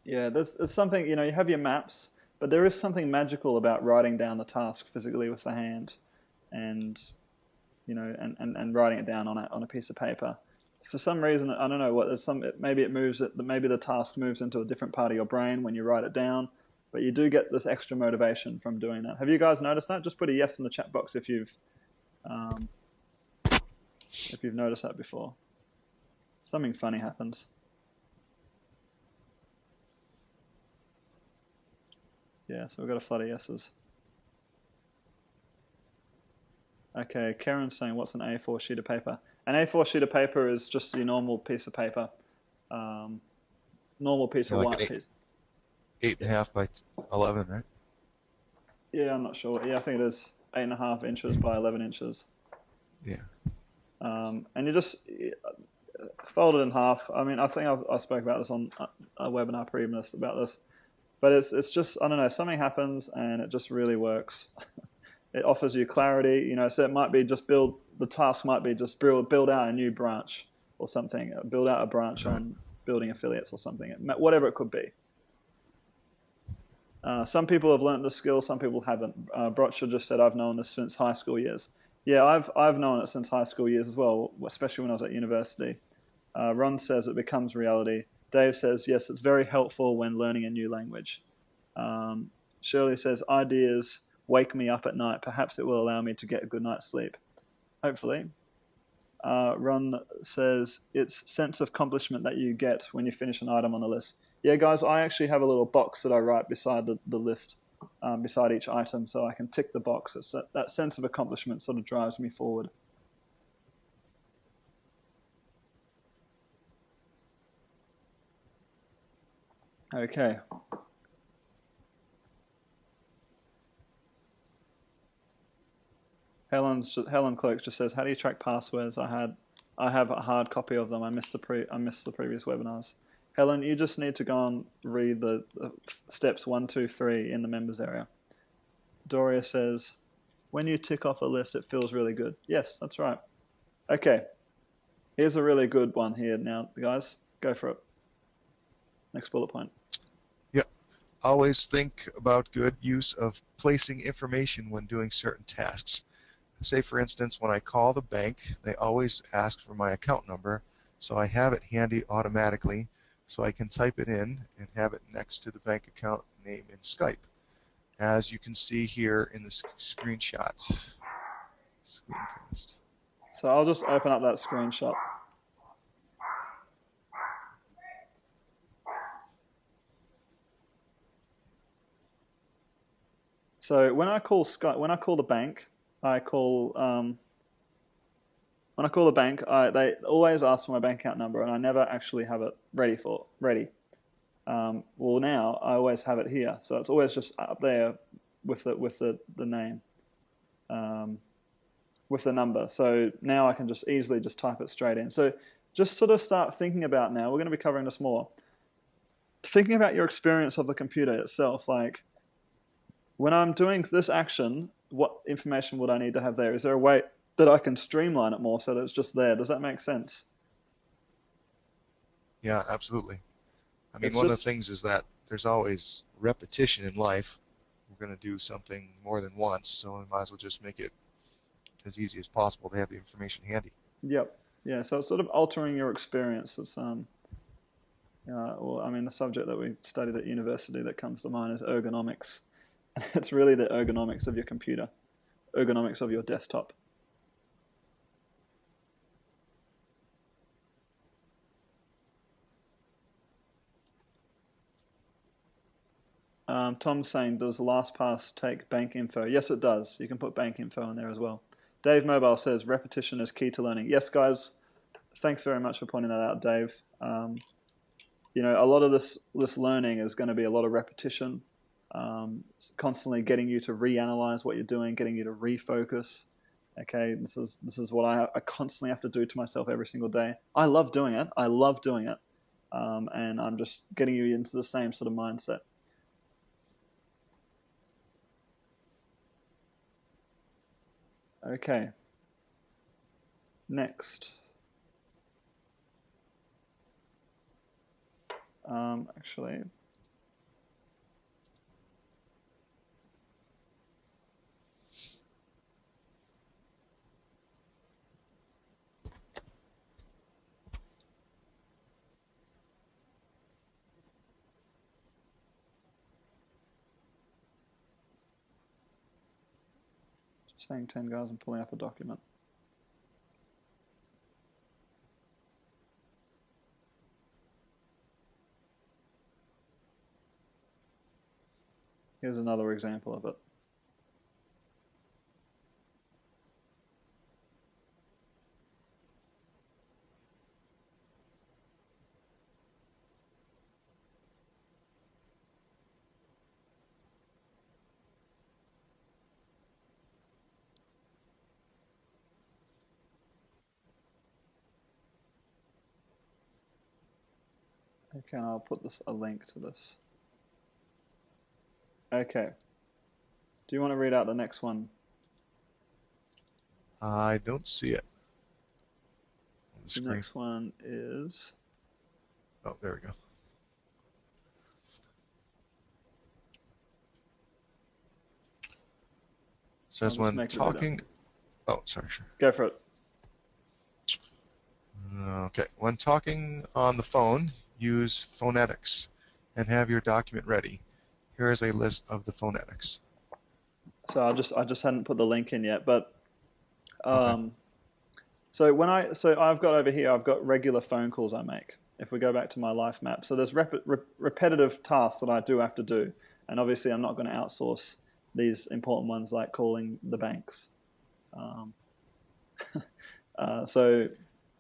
yeah, it's something, you have your maps, but there is something magical about writing down the task physically with the hand, and and writing it down on a piece of paper. For some reason, I don't know what. Maybe maybe the task moves into a different part of your brain when you write it down. But you do get this extra motivation from doing that. Have you guys noticed that? Just put a yes in the chat box if you've noticed that before. Something funny happens. Yeah, so we've got a flood of yeses. Okay, Karen's saying, what's an A4 sheet of paper? An A4 sheet of paper is just your normal piece of paper. Normal piece of like white piece. 8.5 by 11, right? Yeah, I'm not sure. Yeah, I think it is 8.5 inches by 11 inches. Yeah. And you just fold it in half. I mean, I think I spoke about this on a webinar previous about this, but it's just, I don't know, something happens and it just really works. It offers you clarity, so it might be just the task might be just build out a new branch or something, build out a branch on building affiliates or something, whatever it could be. Some people have learned the skill, some people haven't. Brotcher just said, I've known this since high school years. Yeah, I've known it since high school years as well, especially when I was at university. Ron says it becomes reality. Dave says, yes, it's very helpful when learning a new language. Shirley says, ideas wake me up at night. Perhaps it will allow me to get a good night's sleep. Hopefully. Ron says, it's sense of accomplishment that you get when you finish an item on the list. Yeah, guys, I actually have a little box that I write beside the list, beside each item, so I can tick the box. It's that sense of accomplishment sort of drives me forward. Okay. Helen Clerk just says, how do you track passwords? I have a hard copy of them. I missed the previous webinars. Helen, you just need to go and read the steps 1, 2, 3 in the members area. Doria says, when you tick off a list, it feels really good. Yes, that's right. Okay, here's a really good one here now, guys. Go for it. Next bullet point. Yeah. Always think about good use of placing information when doing certain tasks. Say, for instance, when I call the bank, they always ask for my account number, so I have it handy automatically, so I can type it in and have it next to the bank account name in Skype, as you can see here in the screenshot. Screencast. So I'll just open up that screenshot. So when I call the bank, when I call the bank, they always ask for my bank account number, and I never actually have it ready. Well, now I always have it here, so it's always just up there with the name, with the number. So now I can just easily just type it straight in. So just sort of start thinking about now. We're going to be covering this more. thinking about your experience of the computer itself, like when I'm doing this action, what information would I need to have there? Is there a way that I can streamline it more so that it's just there? Does that make sense? Yeah, absolutely. I mean, It's one of the just, things is that there's always repetition in life. We're going to do something more than once, so we might as well just make it as easy as possible to have the information handy. yep. Yeah, so it's sort of altering your experience. It's well, I mean, the subject that we studied at university that comes to mind is ergonomics. It's really the ergonomics of your computer, ergonomics of your desktop. Tom's saying, does LastPass take bank info? Yes, it does. You can put bank info in there as well. Dave Mobile says, repetition is key to learning. Yes, guys, thanks very much for pointing that out, Dave. A lot of this learning is going to be a lot of repetition, constantly getting you to reanalyze what you're doing, getting you to refocus. Okay, this is what I constantly have to do to myself every single day. I love doing it. And I'm just getting you into the same sort of mindset. Okay. Next. Actually, saying 10 guys and pulling up a document. Here's another example of it. Okay, and I'll put a link to this. Okay. Do you want to read out the next one? I don't see it on the The screen. next one is... Oh, there we go. It says when talking... Oh, sorry, sure. Go for it. Okay. When talking on the phone, use phonetics and have your document ready. Here is a list of the phonetics. So I just hadn't put the link in yet, but Okay. so I've got over here, I've got regular phone calls I make. If we go back to my life map, so there's repetitive tasks that I do have to do, and obviously I'm not going to outsource these important ones like calling the banks. So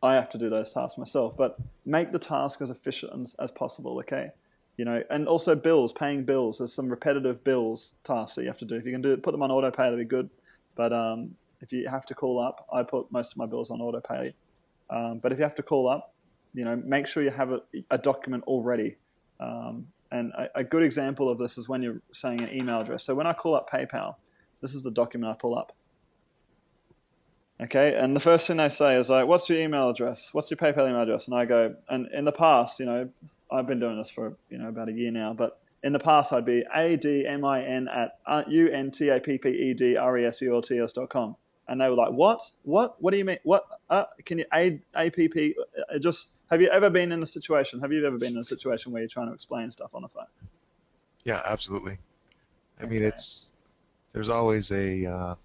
I have to do those tasks myself, but make the task as efficient as possible, okay? And also bills, paying bills. There's some repetitive bills tasks that you have to do. If you can put them on auto pay, that'd be good. But if you have to call up, I put most of my bills on auto pay. But if you have to call up, make sure you have a document already. And a good example of this is when you're saying an email address. So when I call up PayPal, this is the document I pull up. Okay, and the first thing they say is like, what's your email address? What's your PayPal email address? And I go, and in the past, I've been doing this for, about a year now, but in the past I'd be admin@untappedresults.com. And they were like, what? What do you mean? What? Can you app? Have you ever been in a situation? Have you ever been in a situation where you're trying to explain stuff on the phone? Yeah, absolutely. I mean, Okay. there's always a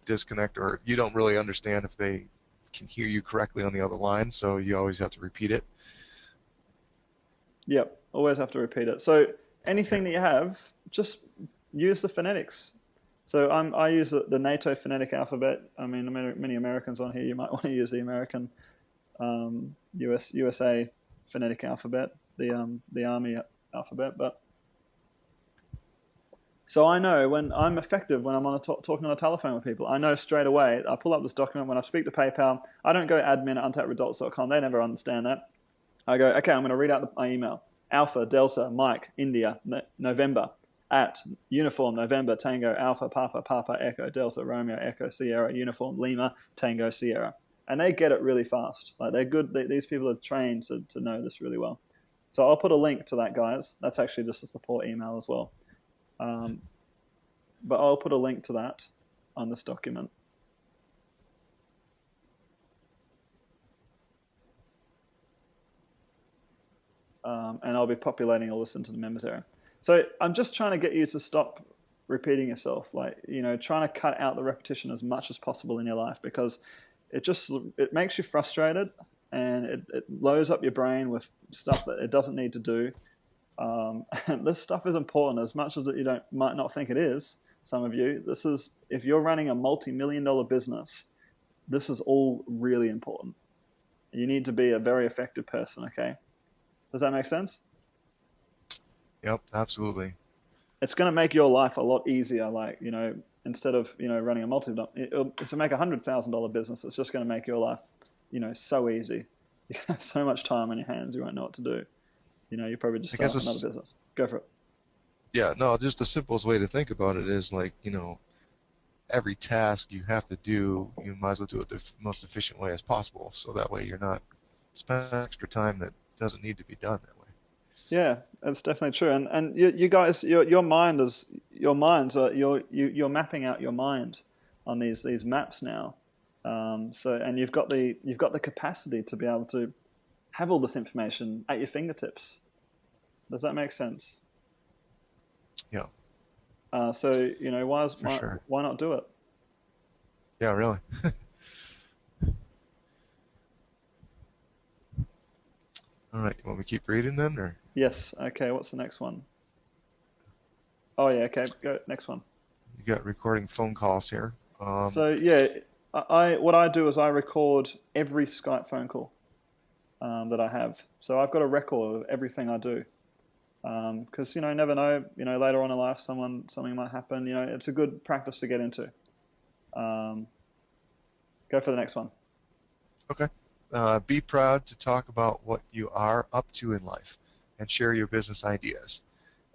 disconnect, or you don't really understand if they can hear you correctly on the other line, so you always have to repeat it. Yep, always have to repeat it. So Yeah. anything that you have, just use the phonetics. So I use the NATO phonetic alphabet. I mean, many Americans on here, you might want to use the American USA phonetic alphabet, the Army alphabet. But so I know when I'm effective when I'm talking on a telephone with people. I know straight away. I pull up this document when I speak to PayPal. I don't go admin@untappedresults.com. They never understand that. I go, okay, I'm going to read out my email. Alpha, Delta, Mike, India, November, at uniform, November, Tango, Alpha, Papa, Papa, Echo, Delta, Romeo, Echo, Sierra, uniform, Lima, Tango, Sierra. And they get it really fast. Like, they're good. These people are trained to know this really well. So I'll put a link to that, guys. That's actually just a support email as well. But I'll put a link to that on this document. And I'll be populating all this into the members area. So I'm just trying to get you to stop repeating yourself, like, trying to cut out the repetition as much as possible in your life, because it makes you frustrated, and it loads up your brain with stuff that it doesn't need to do. And this stuff is important as much as you might not think it is. Some of you, if you're running a multi-million-dollar business, this is all really important. You need to be a very effective person, okay? Does that make sense? Yep, absolutely. It's going to make your life a lot easier. Like, instead of, running a to make $100,000 business, it's just going to make your life, so easy. You can have so much time on your hands, you won't know what to do. You probably just start another business. Go for it. Yeah, no, just the simplest way to think about it is like, every task you have to do, you might as well do it the most efficient way as possible. So that way you're not spending extra time that doesn't need to be done that way. Yeah, that's definitely true. And you guys, your minds are you're mapping out your mind on these maps now. And you've got the capacity to be able to have all this information at your fingertips. Does that make sense? Yeah. So why not do it? Yeah, really. All right, you want me to keep reading then, or? Yes. Okay. What's the next one? Oh yeah. Okay. Go next one. You got recording phone calls here. So yeah, what I do is I record every Skype phone call that I have. So I've got a record of everything I do. Because never know. Later on in life, something might happen. It's a good practice to get into. Go for the next one. Okay. Be proud to talk about what you are up to in life and share your business ideas.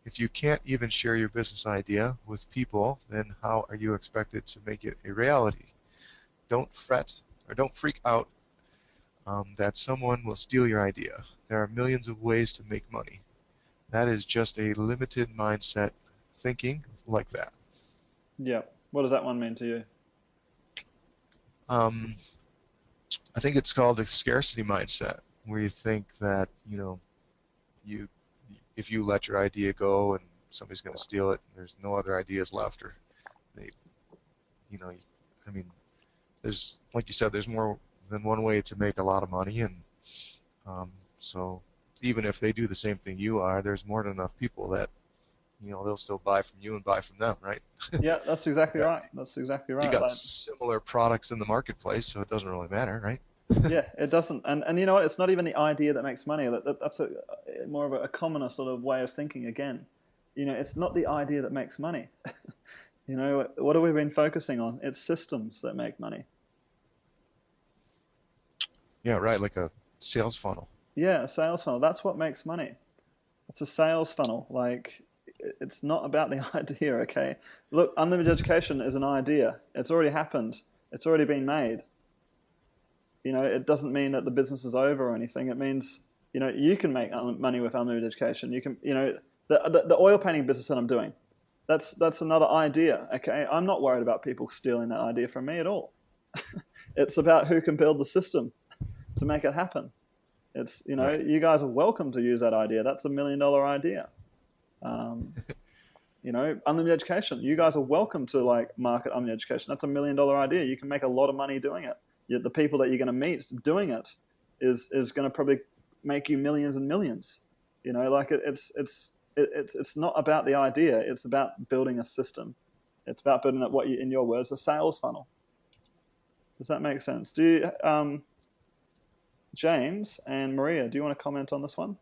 If you can't even share your business idea with people, then how are you expected to make it a reality? Don't fret or don't freak out that someone will steal your idea. There are millions of ways to make money. That is just a limited mindset thinking like that. Yeah. What does that one mean to you? I think it's called the scarcity mindset, where you think that, if you let your idea go and somebody's going to steal it, there's no other ideas left, or there's, like you said, there's more than one way to make a lot of money, and so even if they do the same thing you are, there's more than enough people that, they'll still buy from you and buy from them, right? Yeah, that's exactly right. That's exactly right. You got similar products in the marketplace, so it doesn't really matter, right? Yeah, it doesn't. And you know what? It's not even the idea that makes money. That's more of a commoner sort of way of thinking again. It's not the idea that makes money. What have we been focusing on? It's systems that make money. Yeah, right, like a sales funnel. Yeah, a sales funnel. That's what makes money. It's a sales funnel. Like, it's not about the idea, okay? Look, unlimited education is an idea. It's already happened. It's already been made. It doesn't mean that the business is over or anything. It means, you can make money with unlimited education. You can, the oil painting business that I'm doing, that's another idea, okay? I'm not worried about people stealing that idea from me at all. It's about who can build the system to make it happen. It's, you guys are welcome to use that idea. That's $1 million idea. Unlimited education. You guys are welcome to market unlimited education. That's $1 million idea. You can make a lot of money doing it. The people that you're going to meet doing it is going to probably make you millions and millions. It's not about the idea. It's about building a system. It's about building up in your words, a sales funnel. Does that make sense? Do you, James and Maria, do you want to comment on this one?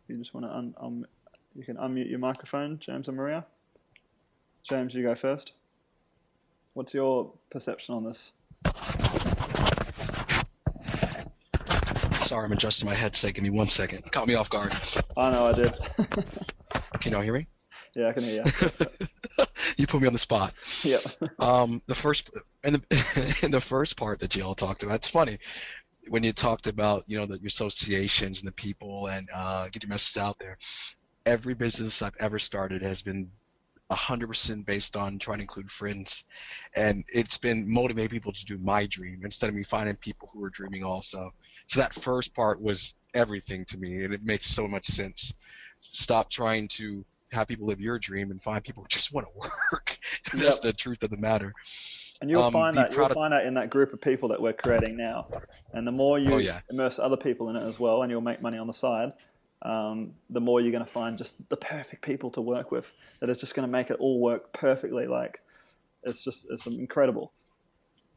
You just want to you can unmute your microphone, James and Maria. James, you go first. What's your perception on this? Sorry, I'm adjusting my headset. Give me 1 second. Caught me off guard. I know I did. Can y'all hear me? Yeah, I can hear you. You put me on the spot. Yep. The first in the in the first part that y'all talked about, it's funny when you talked about your associations and the people and get your message out there. Every business I've ever started has been 100% based on trying to include friends, and it's been motivating people to do my dream instead of me finding people who are dreaming also. So that first part was everything to me, and it makes so much sense. Stop trying to have people live your dream and find people who just want to work. That's Yep. the truth of the matter. And you'll find Be that proud of. in that group of people that we're creating now, and the more Oh you yeah, immerse other people in it as well, and you'll make money on the side, the more you're going to find just the perfect people to work with that is just going to make it all work perfectly. Like it's incredible.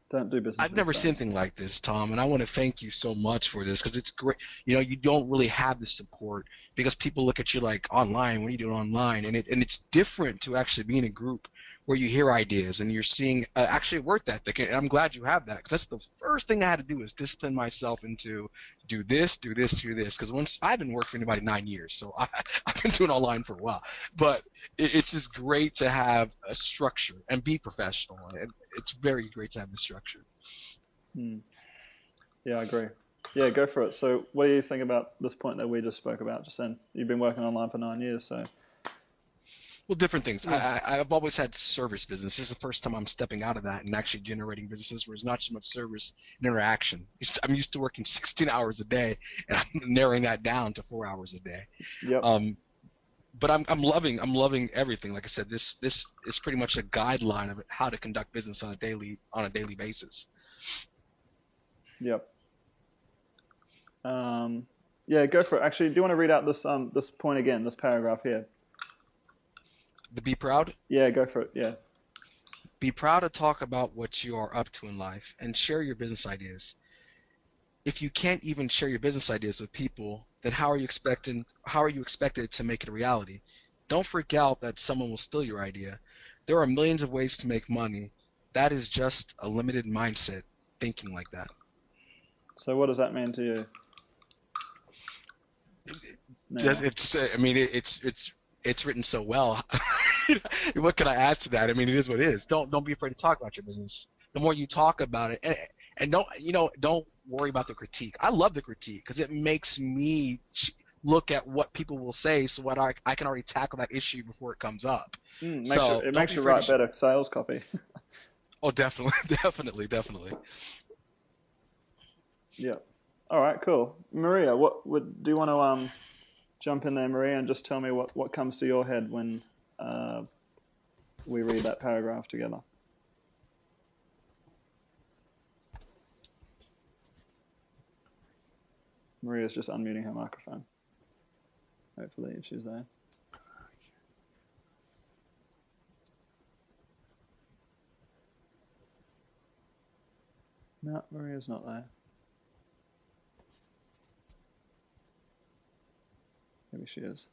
Don't do business I've with your never seen friends. anything like this, Tom, and I want to thank you so much for this because it's great. You don't really have the support because people look at you like online. What are you doing online? And it's different to actually be in a group where you hear ideas and you're seeing actually work ethic. And I'm glad you have that because that's the first thing I had to do is discipline myself into do this, do this, do this. Because once I've been working for anybody 9 years, so I've been doing online for a while, but it's just great to have a structure and be professional. And it's very great to have the structure. Hmm. Yeah, I agree. Yeah, go for it. So, what do you think about this point that we just spoke about just then? You've been working online for 9 years, so Well, different things. yeah. I've always had service business. This is the first time I'm stepping out of that and actually generating businesses where it's not so much service and interaction. I'm used to working 16 hours a day, and I'm narrowing that down to 4 hours a day. Yep. But I'm loving everything. Like I said, this is pretty much a guideline of how to conduct business on a daily basis. Yep. Yeah, go for it. Actually, do you want to read out this point again, this paragraph here? The be proud. Yeah, go for it. Yeah. Be proud to talk about what you are up to in life and share your business ideas. If you can't even share your business ideas with people, then how are you expected to make it a reality? Don't freak out that someone will steal your idea. There are millions of ways to make money. That is just a limited mindset thinking like that. So, what does that mean to you? Now? It's written so well. What can I add to that? I mean, it is what it is. Don't be afraid to talk about your business. The more you talk about it, and don't worry about the critique. I love the critique because it makes me look at what people will say, so what I can already tackle that issue before it comes up. So It don't makes be you afraid write to. better sales copy. Oh, definitely, definitely. Yeah. All right, cool. Maria, do you want to jump in there, Maria, and just tell me what comes to your head when we read that paragraph together? Maria's just unmuting her microphone. Hopefully she's there. No, Maria's not there. Maybe she is.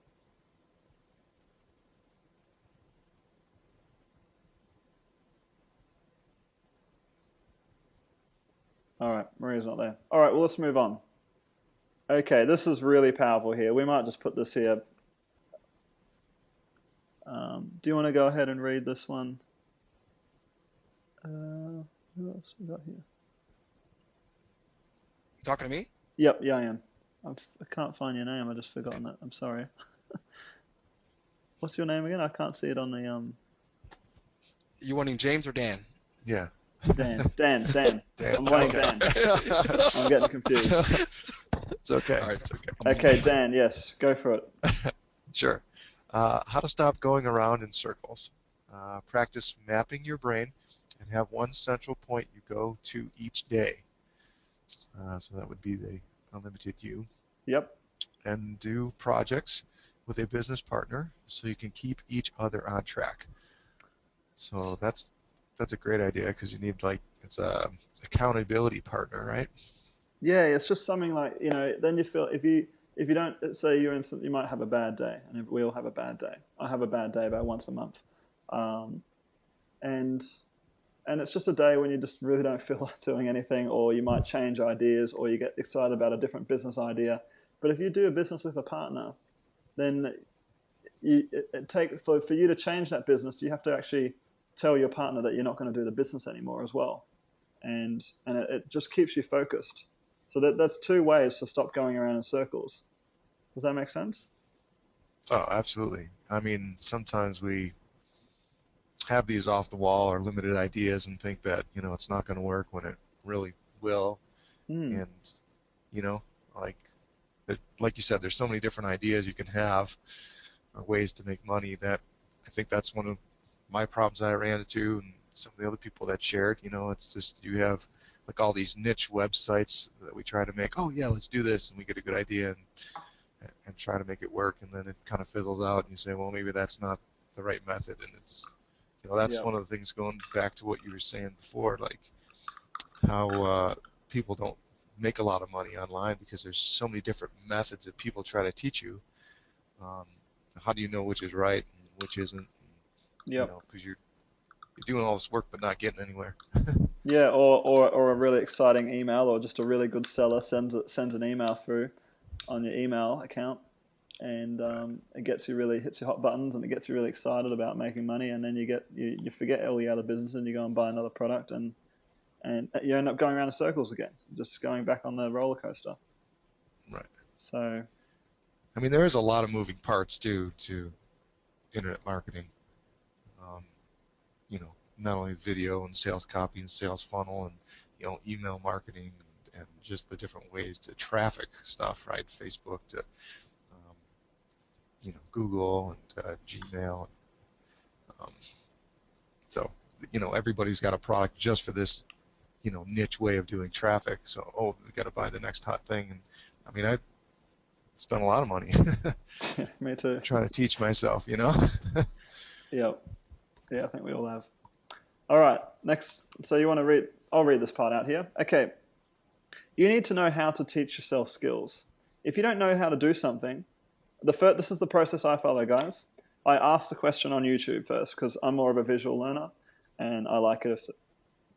All right, Maria's not there. All right, well, let's move on. Okay, this is really powerful here. We might just put this here. Do you want to go ahead and read this one? Who else we got here? You talking to me? Yep, yeah, I am. I can't find your name. I just forgotten it. I'm sorry. What's your name again? I can't see it on the You wanting James or Dan? Yeah. Dan. Dan. I'm wanting Okay. Dan. I'm getting confused. It's okay. All right. It's okay. Okay, Dan. Yes, go for it. Sure. How to stop going around in circles. Practice mapping your brain and have one central point you go to each day. So that would be the unlimited you. Yep. And do projects with a business partner so you can keep each other on track. So that's a great idea because you need it's a accountability partner, right? Yeah, it's just something like then you feel if you don't, let's say you might have a bad day, and we all have a bad day. I have a bad day about once a month, and And it's just a day when you just really don't feel like doing anything, or you might change ideas, or you get excited about a different business idea. But if you do a business with a partner, then for you to change that business, you have to actually tell your partner that you're not going to do the business anymore as well, and it just keeps you focused. So that's two ways to stop going around in circles. Does that make sense? Oh, absolutely. I mean, sometimes we have these off the wall or limited ideas and think that, it's not going to work when it really will. Hmm. And, you know, like like you said, there's so many different ideas you can have or ways to make money that I think that's one of my problems that I ran into, and some of the other people that shared. It's just you have like all these niche websites that we try to make. Oh yeah, let's do this, and we get a good idea and try to make it work, and then it kind of fizzles out, and you say, well, maybe that's not the right method, and it's that's Yeah. one of the things going back to what you were saying before, like how people don't make a lot of money online because there's so many different methods that people try to teach you. Um, how do you know which is right and which isn't? Yep. Because you're doing all this work but not getting anywhere. Yeah, or a really exciting email, or just a really good seller sends an email through on your email account, and it hits your hot buttons, and it gets you really excited about making money, and then you forget all your other business, and you go and buy another product, and you end up going around in circles again, just going back on the roller coaster. Right. So I mean, there is a lot of moving parts too to internet marketing. Um, not only video and sales copy and sales funnel and email marketing and just the different ways to traffic stuff, right? Facebook to Google and Gmail. Um, so everybody's got a product just for this niche way of doing traffic. So we got to buy the next hot thing. And I mean, I spent a lot of money me too. trying to teach myself. Yeah, yeah, I think we all have. All right, next. So you want to read? I'll read this part out here. Okay. You need to know how to teach yourself skills. If you don't know how to do something, this is the process I follow, guys. I ask the question on YouTube first because I'm more of a visual learner, and I like it if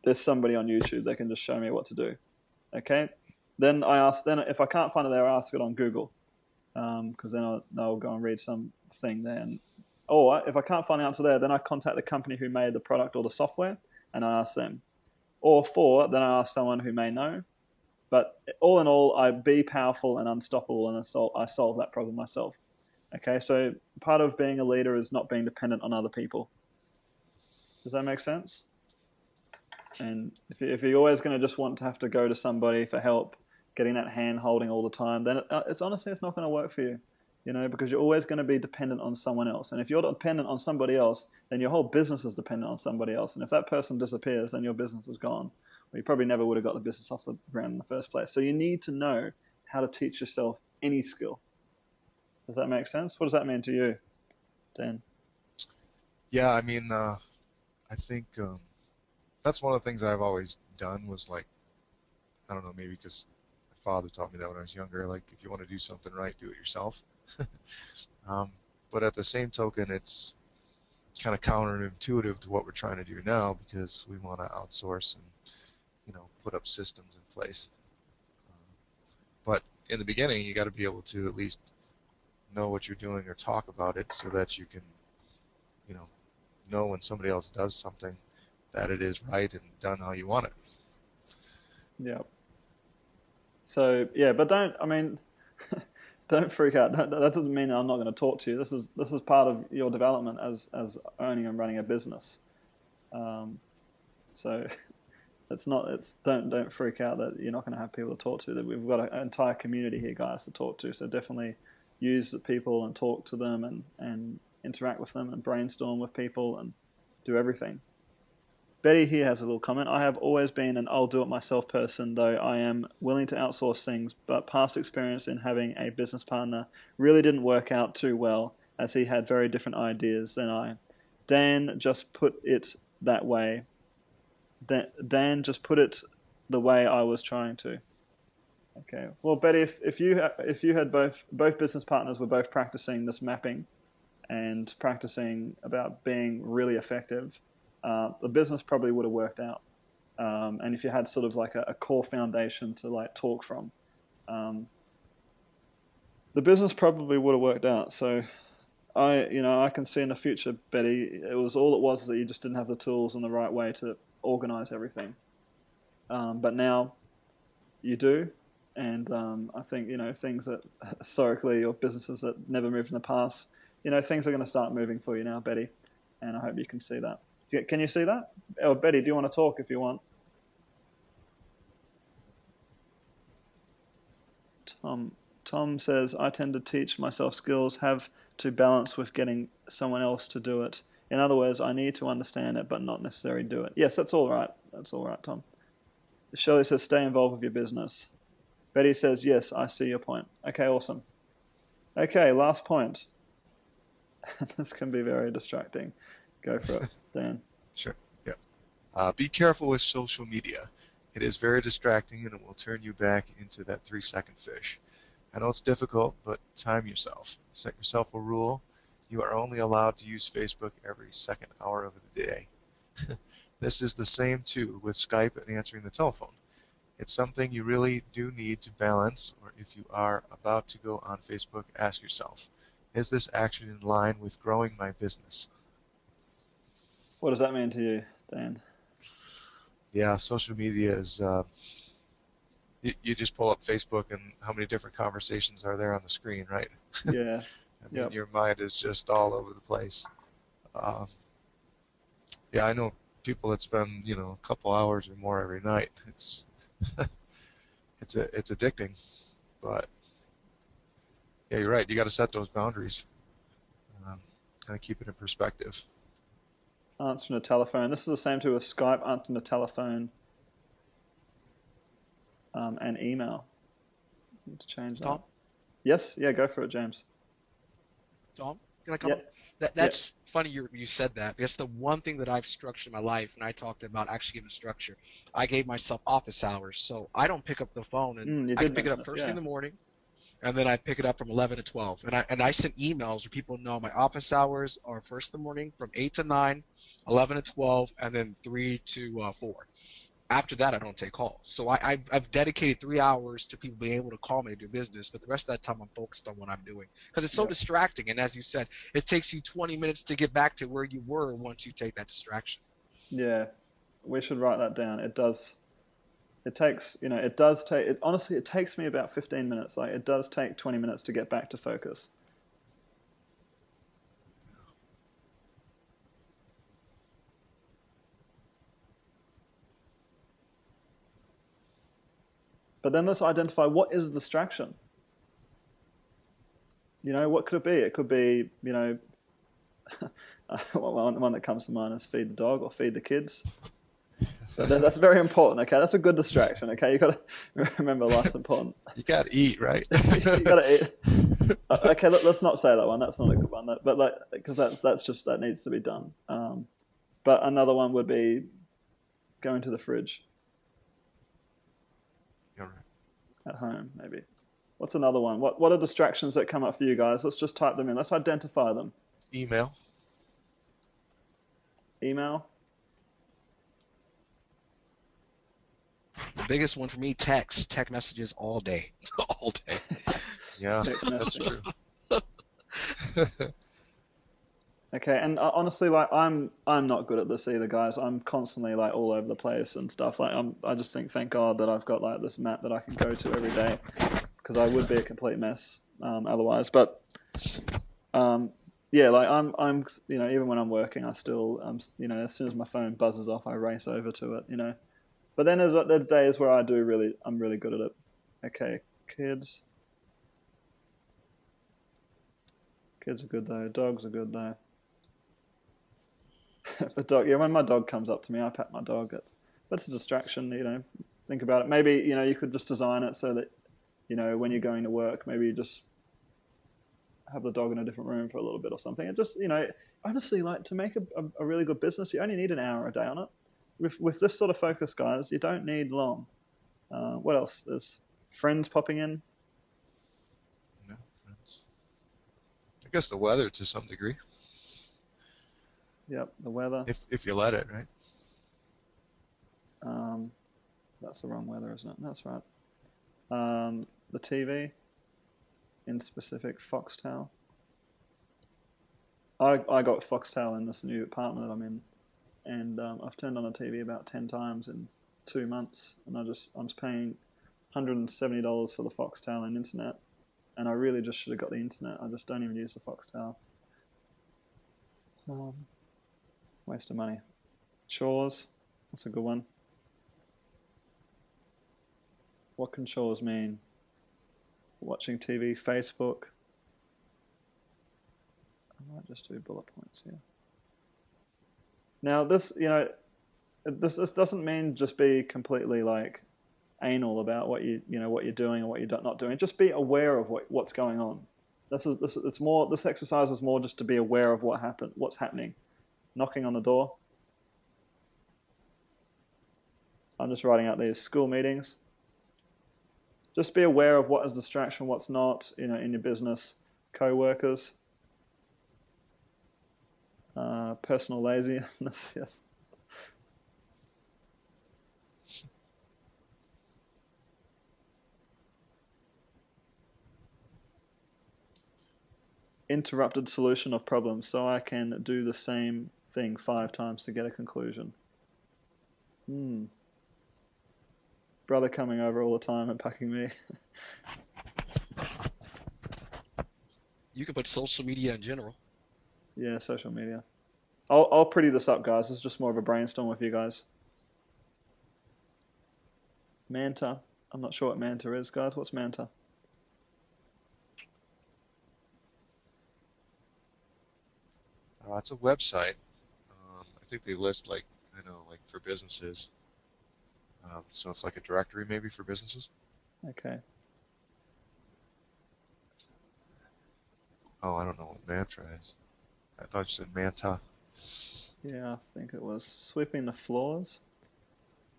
there's somebody on YouTube that can just show me what to do. Okay. Then if I can't find it there, I ask it on Google, because then I'll go and read something there. Or if I can't find the answer there, then I contact the company who made the product or the software, and I ask them. Then I ask someone who may know. But all in all, I be powerful and unstoppable, and I solve that problem myself. Okay, so part of being a leader is not being dependent on other people. Does that make sense? And if you're always going to just want to have to go to somebody for help, getting that hand holding all the time, then it's honestly not going to work for you. Because you're always going to be dependent on someone else. And if you're dependent on somebody else, then your whole business is dependent on somebody else. And if that person disappears, then your business is gone. Well, you probably never would have got the business off the ground in the first place. So you need to know how to teach yourself any skill. Does that make sense? What does that mean to you, Dan? Yeah, I mean, I think that's one of the things I've always done was like, I don't know, maybe because my father taught me that when I was younger, like if you want to do something right, do it yourself. But at the same token, it's kind of counterintuitive to what we're trying to do now because we want to outsource and put up systems in place. But in the beginning, you got to be able to at least know what you're doing or talk about it so that you can know when somebody else does something that it is right and done how you want it. Yeah. So yeah, but don't freak out. That doesn't mean I'm not going to talk to you. This is part of your development as owning and running a business. So don't freak out that you're not going to have people to talk to. That we've got an entire community here, guys, to talk to. So definitely use the people and talk to them and interact with them and brainstorm with people and do everything. Betty here has a little comment. I have always been an I'll do it myself person, though I am willing to outsource things, but past experience in having a business partner really didn't work out too well as he had very different ideas than I. Dan just put it that way. Dan just put it the way I was trying to. Okay. Well, Betty, if you had both business partners were both practicing this mapping and practicing about being really effective, the business probably would have worked out. And if you had sort of like a core foundation to like talk from, the business probably would have worked out. So I can see in the future, Betty, it was that you just didn't have the tools and the right way to organize everything. But now you do. And I think, things that historically or businesses that never moved in the past, things are going to start moving for you now, Betty. And I hope you can see that. Can you see that? Oh, Betty, do you want to talk if you want? Tom says, I tend to teach myself skills, have to balance with getting someone else to do it. In other words, I need to understand it, but not necessarily do it. Yes, that's all right. That's all right, Tom. Shirley says, stay involved with your business. Betty says, yes, I see your point. Okay, awesome. Okay, last point. This can be very distracting. Go for it, Dan. Sure. Yeah. Be careful with social media. It is very distracting and it will turn you back into that 3-second fish. I know it's difficult, but time yourself. Set yourself a rule. You are only allowed to use Facebook every second hour of the day. This is the same too with Skype and answering the telephone. It's something you really do need to balance, or if you are about to go on Facebook, ask yourself, is this action in line with growing my business? What does that mean to you, Dan? Yeah, social media is, you just pull up Facebook and how many different conversations are there on the screen, right? Yeah. I mean, your mind is just all over the place. Yeah, I know people that spend, a couple hours or more every night. It's addicting, but yeah, you're right. You got to set those boundaries. Kind of keep it in perspective. Answering the telephone. This is the same too with Skype, answering the telephone, and email. Need to change that. Tom? Yes, yeah, go for it, James. Tom, can I come Yeah. up? That's funny you said that. That's the one thing that I've structured my life, and I talked about actually giving structure. I gave myself office hours, so I don't pick up the phone, and You I did can pick it mention up this, first yeah. thing in the morning, and then I pick it up from 11 to 12. And I send emails where people know my office hours are first in the morning from 8 to 9, 11 to 12, and then 3 to 4. After that, I don't take calls. So I've dedicated 3 hours to people being able to call me to do business, but the rest of that time I'm focused on what I'm doing. Because it's so distracting, and as you said, it takes you 20 minutes to get back to where you were once you take that distraction. Yeah, we should write that down. It does. It takes, it does take, honestly, it takes me about 15 minutes. Like, it does take 20 minutes to get back to focus. But then let's identify what is a distraction. What could it be? It could be, one that comes to mind is feed the dog or feed the kids. That's very important, okay? That's a good distraction, okay? You got to remember life's important. You got to eat, right? You got to eat. Okay, let's not say that one. That's not a good one. But because that needs to be done. But another one would be going to the fridge. You're right. At home, maybe. What's another one? What are distractions that come up for you guys? Let's just type them in. Let's identify them. Email. Email. The biggest one for me, text messages all day. All day. Yeah, that's true. Okay, and honestly, like I'm not good at this either, guys. I'm constantly like all over the place and stuff. Like I just think, thank God that I've got like this map that I can go to every day, because I would be a complete mess otherwise. But yeah, like I'm even when I'm working, I still as soon as my phone buzzes off, I race over to it. But then there's days where I'm really good at it. Okay, kids. Kids are good though. Dogs are good though. The dog, yeah. When my dog comes up to me, I pat my dog. That's a distraction. Think about it. Maybe you could just design it so that when you're going to work, maybe you just have the dog in a different room for a little bit or something. And just honestly, like to make a really good business, you only need an hour a day on it. With this sort of focus, guys, you don't need long. What else? There's friends popping in. No, friends. I guess the weather to some degree. Yep, the weather. If you let it, right? That's the wrong weather, isn't it? That's right. The TV, in specific, Foxtel. I got Foxtel in this new apartment that I'm in, and I've turned on the TV about 10 times in 2 months, and I'm paying $170 for the Foxtel and internet, and I really just should have got the internet. I just don't even use the Foxtel. Waste of money. Chores, that's a good one. What can chores mean? Watching TV, Facebook. I might just do bullet points here. Now this, this doesn't mean just be completely like anal about what what you're doing and what you're not doing. Just be aware of what's going on. This exercise is more just to be aware of what's happening. Knocking on the door. I'm just writing out these school meetings. Just be aware of what is distraction, what's not, in your business, co-workers, personal laziness. Yes. Interrupted solution of problems, so I can do the same thing 5 times to get a conclusion. Brother coming over all the time and packing me. You could put social media in general. Yeah, social media. I'll pretty this up, guys. This is just more of a brainstorm with you guys. Manta. I'm not sure what Manta is, guys. What's Manta? It's a website. I think they list like for businesses. So it's like a directory maybe for businesses. Okay. Oh, I don't know what mantra is. I thought you said manta. Yeah, I think it was sweeping the floors,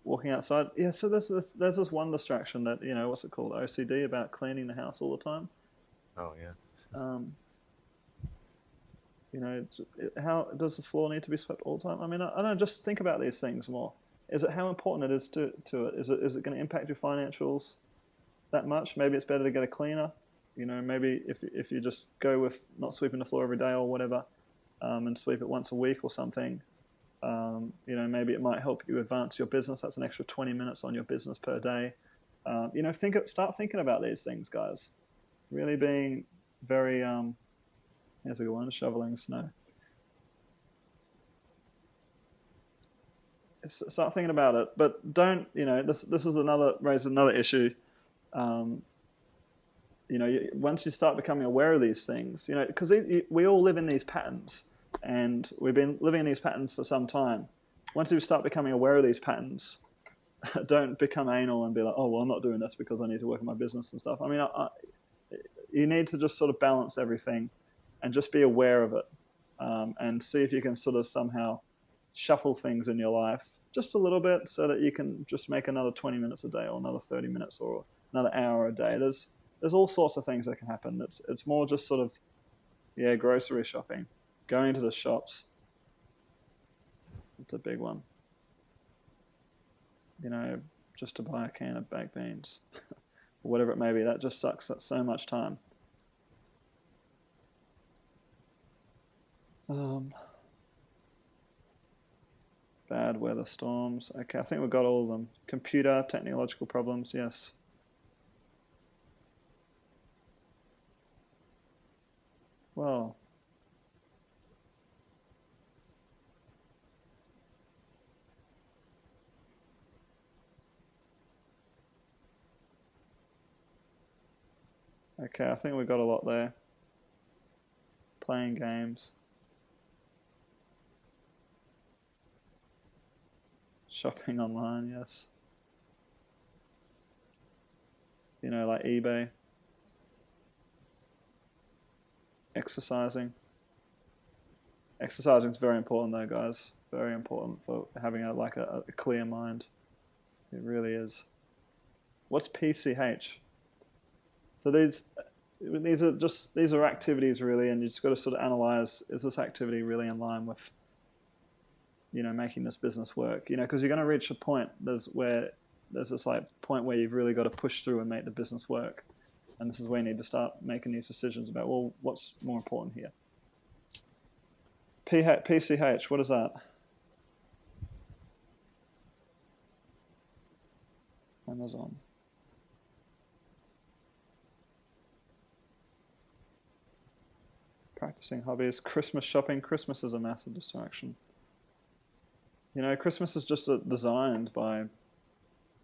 walking outside. Yeah, so there's this one distraction that, what's it called? OCD, about cleaning the house all the time. Oh yeah. How does the floor need to be swept all the time? I mean, I don't know, just think about these things more. Is it how important it is to it? Is it going to impact your financials that much? Maybe it's better to get a cleaner. Maybe if you just go with not sweeping the floor every day or whatever, and sweep it once a week or something, maybe it might help you advance your business. That's an extra 20 minutes on your business per day. Start thinking about these things, guys. Really being very, here's a good one, shoveling snow. Start thinking about it, but don't, this is raises another issue. Once you start becoming aware of these things, because we all live in these patterns, and we've been living in these patterns for some time. Once you start becoming aware of these patterns, don't become anal and be like, oh, well, I'm not doing this because I need to work on my business and stuff. I mean, you need to just sort of balance everything and just be aware of it, and see if you can sort of somehow shuffle things in your life just a little bit so that you can just make another 20 minutes a day or another 30 minutes or another hour a day. There's all sorts of things that can happen. It's more just sort of, grocery shopping, going to the shops. It's a big one. Just to buy a can of baked beans or whatever it may be. That just sucks up so much time. Bad weather, storms. Okay, I think we've got all of them. Computer, technological problems, yes. Well, okay, I think we've got a lot there. Playing games. Shopping online, yes. Like eBay. Exercising. Exercising is very important though, guys. Very important for having a clear mind. It really is. What's PCH? So these are activities really, and you just got to sort of analyze: is this activity really in line with making this business work, because you're going to reach a point there's this like point where you've really got to push through and make the business work. And this is where you need to start making these decisions about, well, what's more important here? PCH, what is that? Amazon. Practicing hobbies, Christmas shopping. Christmas is a massive distraction. Christmas is just designed by,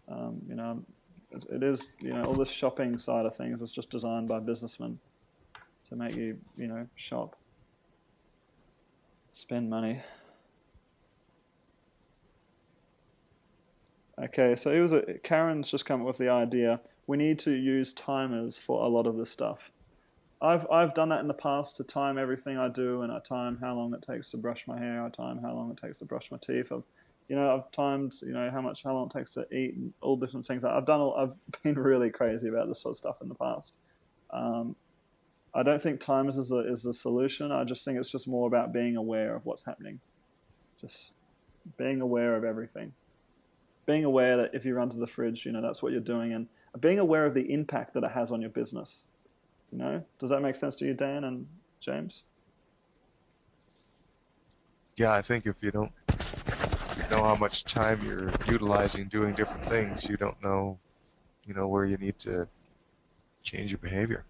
it is, all this shopping side of things is just designed by businessmen to make you, shop, spend money. Okay, so Karen's just come up with the idea. We need to use timers for a lot of this stuff. I've done that in the past to time everything I do, and I time how long it takes to brush my hair. I time how long it takes to brush my teeth. I've timed how long it takes to eat, and all different things. I've been really crazy about this sort of stuff in the past. I don't think timers is the solution. I just think it's just more about being aware of what's happening, just being aware of everything, being aware that if you run to the fridge, that's what you're doing, and being aware of the impact that it has on your business. Does that make sense to you, Dan and James? Yeah, I think if you don't know how much time you're utilizing doing different things, you don't know, where you need to change your behavior.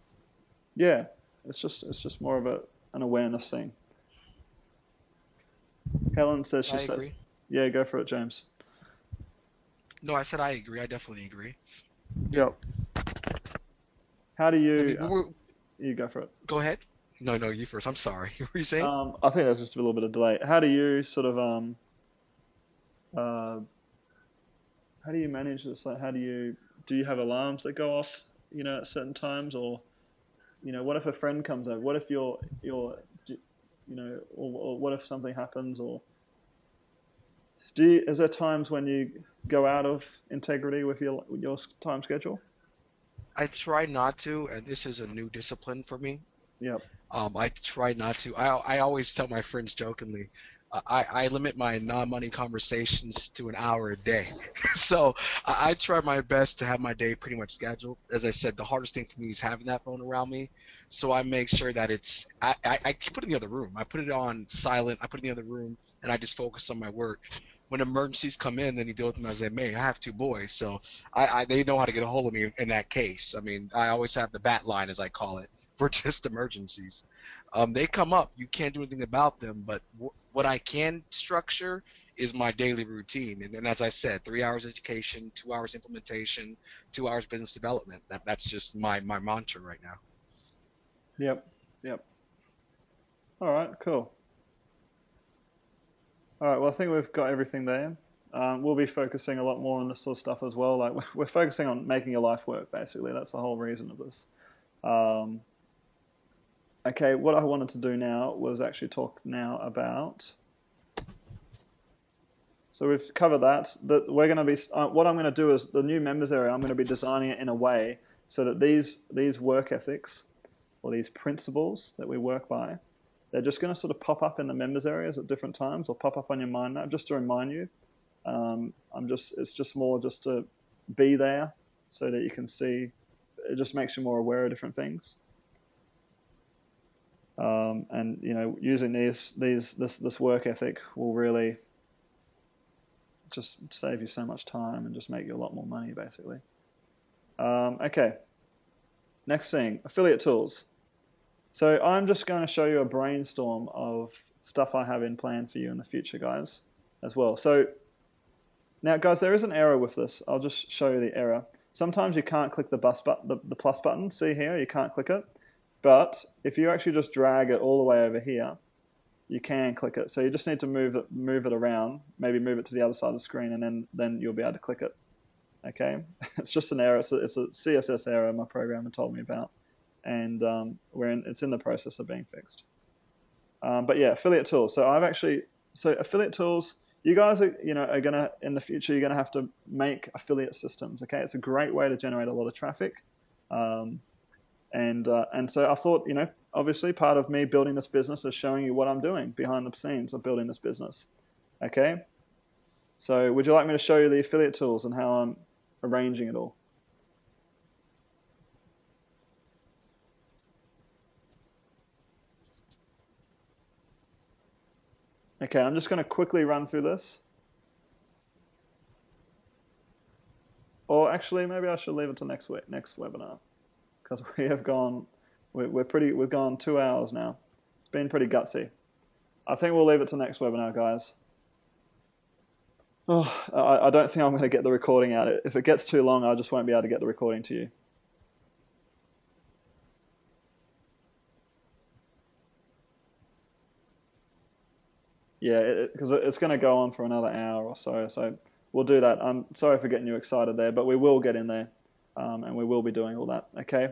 Yeah, it's just more of an awareness thing. Helen says I agree. Yeah, go for it, James. No, I said I agree. I definitely agree. Yep. How do you... You go for it. Go ahead. No, you first. I'm sorry. What were you saying? I think there's just a little bit of delay. How do you sort of how do you manage this? Like, do you have alarms that go off, at certain times, or what if a friend comes over? What if or what if something happens? Or is there times when you go out of integrity with your time schedule? I try not to, and this is a new discipline for me. Yep. I try not to. I always tell my friends jokingly, I limit my non-money conversations to an hour a day. So I try my best to have my day pretty much scheduled. As I said, the hardest thing for me is having that phone around me. So I make sure that I put it in the other room. I put it on silent. I put it in the other room, and I just focus on my work. When emergencies come in, then you deal with them as they may. I have two boys, so they know how to get a hold of me in that case. I mean, I always have the bat line, as I call it, for just emergencies. They come up. You can't do anything about them, but what I can structure is my daily routine. And then, as I said, 3 hours education, 2 hours implementation, 2 hours business development. That's just my mantra right now. Yep. All right, cool. All right, well, I think we've got everything there. We'll be focusing a lot more on this sort of stuff as well. Like, we're focusing on making your life work, basically. That's the whole reason of this. Okay, what I wanted to do now was actually talk now about... So we've covered that. We're going to be... what I'm going to do is the new members area, I'm going to be designing it in a way so that these work ethics or these principles that we work by, they're just going to sort of pop up in the members areas at different times, or pop up on your mind map just to remind you. It's just more just to be there so that you can see. It just makes you more aware of different things. And using this work ethic will really just save you so much time and just make you a lot more money, basically. Okay. Next thing, affiliate tools. So I'm just going to show you a brainstorm of stuff I have in plan for you in the future, guys, as well. So now, guys, there is an error with this. I'll just show you the error. Sometimes you can't click the plus button. See here, you can't click it. But if you actually just drag it all the way over here, you can click it. So you just need to move it around, maybe move it to the other side of the screen, and then you'll be able to click it. Okay, it's just an error. It's a CSS error my programmer told me about. And it's in the process of being fixed. But yeah, affiliate tools. So affiliate tools, you guys are gonna, in the future, you're gonna have to make affiliate systems. Okay, it's a great way to generate a lot of traffic. And so I thought, obviously part of me building this business is showing you what I'm doing behind the scenes of building this business. Okay. So would you like me to show you the affiliate tools and how I'm arranging it all? Okay, I'm just going to quickly run through this. Or actually, maybe I should leave it to next week, next webinar, because we've gone 2 hours now. It's been pretty gutsy. I think we'll leave it to next webinar, guys. Oh, I don't think I'm going to get the recording out. If it gets too long, I just won't be able to get the recording to you. Yeah, because it's going to go on for another hour or so. So we'll do that. I'm sorry for getting you excited there, but we will get in there, and we will be doing all that. Okay.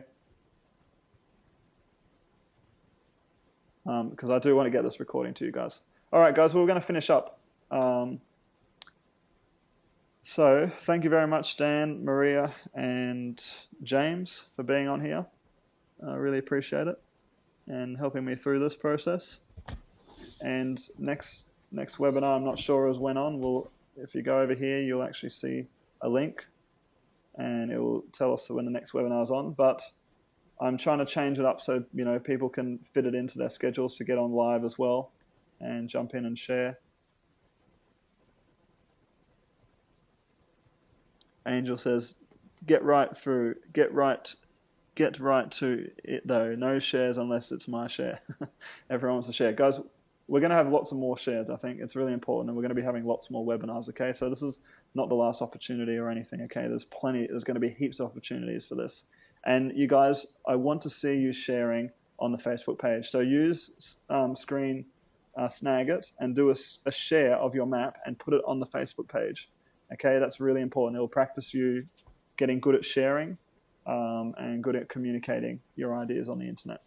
Because I do want to get this recording to you guys. All right, guys, we're going to finish up. So thank you very much, Dan, Maria, and James for being on here. I really appreciate it and helping me through this process. And next webinar, I'm not sure as when on. If you go over here, you'll actually see a link, and it will tell us when the next webinar is on. But I'm trying to change it up so people can fit it into their schedules to get on live as well, and jump in and share. Angel says, get right to it though. No shares unless it's my share. Everyone wants to share. Guys, we're going to have lots of more shares. I think it's really important, and we're going to be having lots more webinars. Okay, so this is not the last opportunity or anything. Okay, there's going to be heaps of opportunities for this. And you guys, I want to see you sharing on the Facebook page. So use Snagit and do a share of your map and put it on the Facebook page. Okay, that's really important. It will practice you getting good at sharing and good at communicating your ideas on the internet.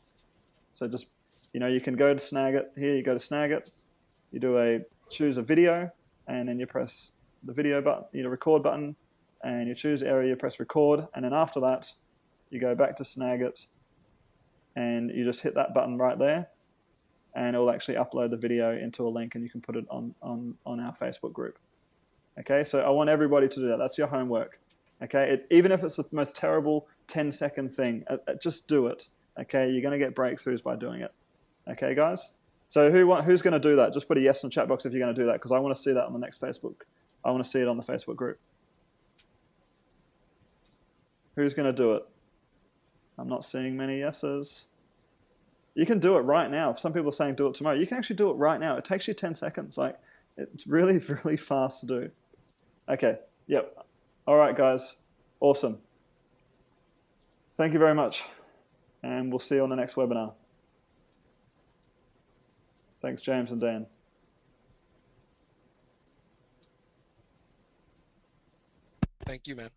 So just, you can go to Snagit. Here you go to Snagit. You choose a video, and then you press the video button, record button, and you choose area, you press record, and then after that, you go back to Snagit, and you just hit that button right there, and it will actually upload the video into a link, and you can put it on our Facebook group. Okay, so I want everybody to do that. That's your homework. Okay, even if it's the most terrible 10-second thing, just do it. Okay, you're going to get breakthroughs by doing it. Okay, guys? So who's going to do that? Just put a yes in the chat box if you're going to do that, because I want to see that on the next Facebook. I want to see it on the Facebook group. Who's going to do it? I'm not seeing many yeses. You can do it right now. Some people are saying do it tomorrow. You can actually do it right now. It takes you 10 seconds. It's really, really fast to do. Okay, yep. All right, guys. Awesome. Thank you very much, and we'll see you on the next webinar. Thanks, James and Dan. Thank you, man.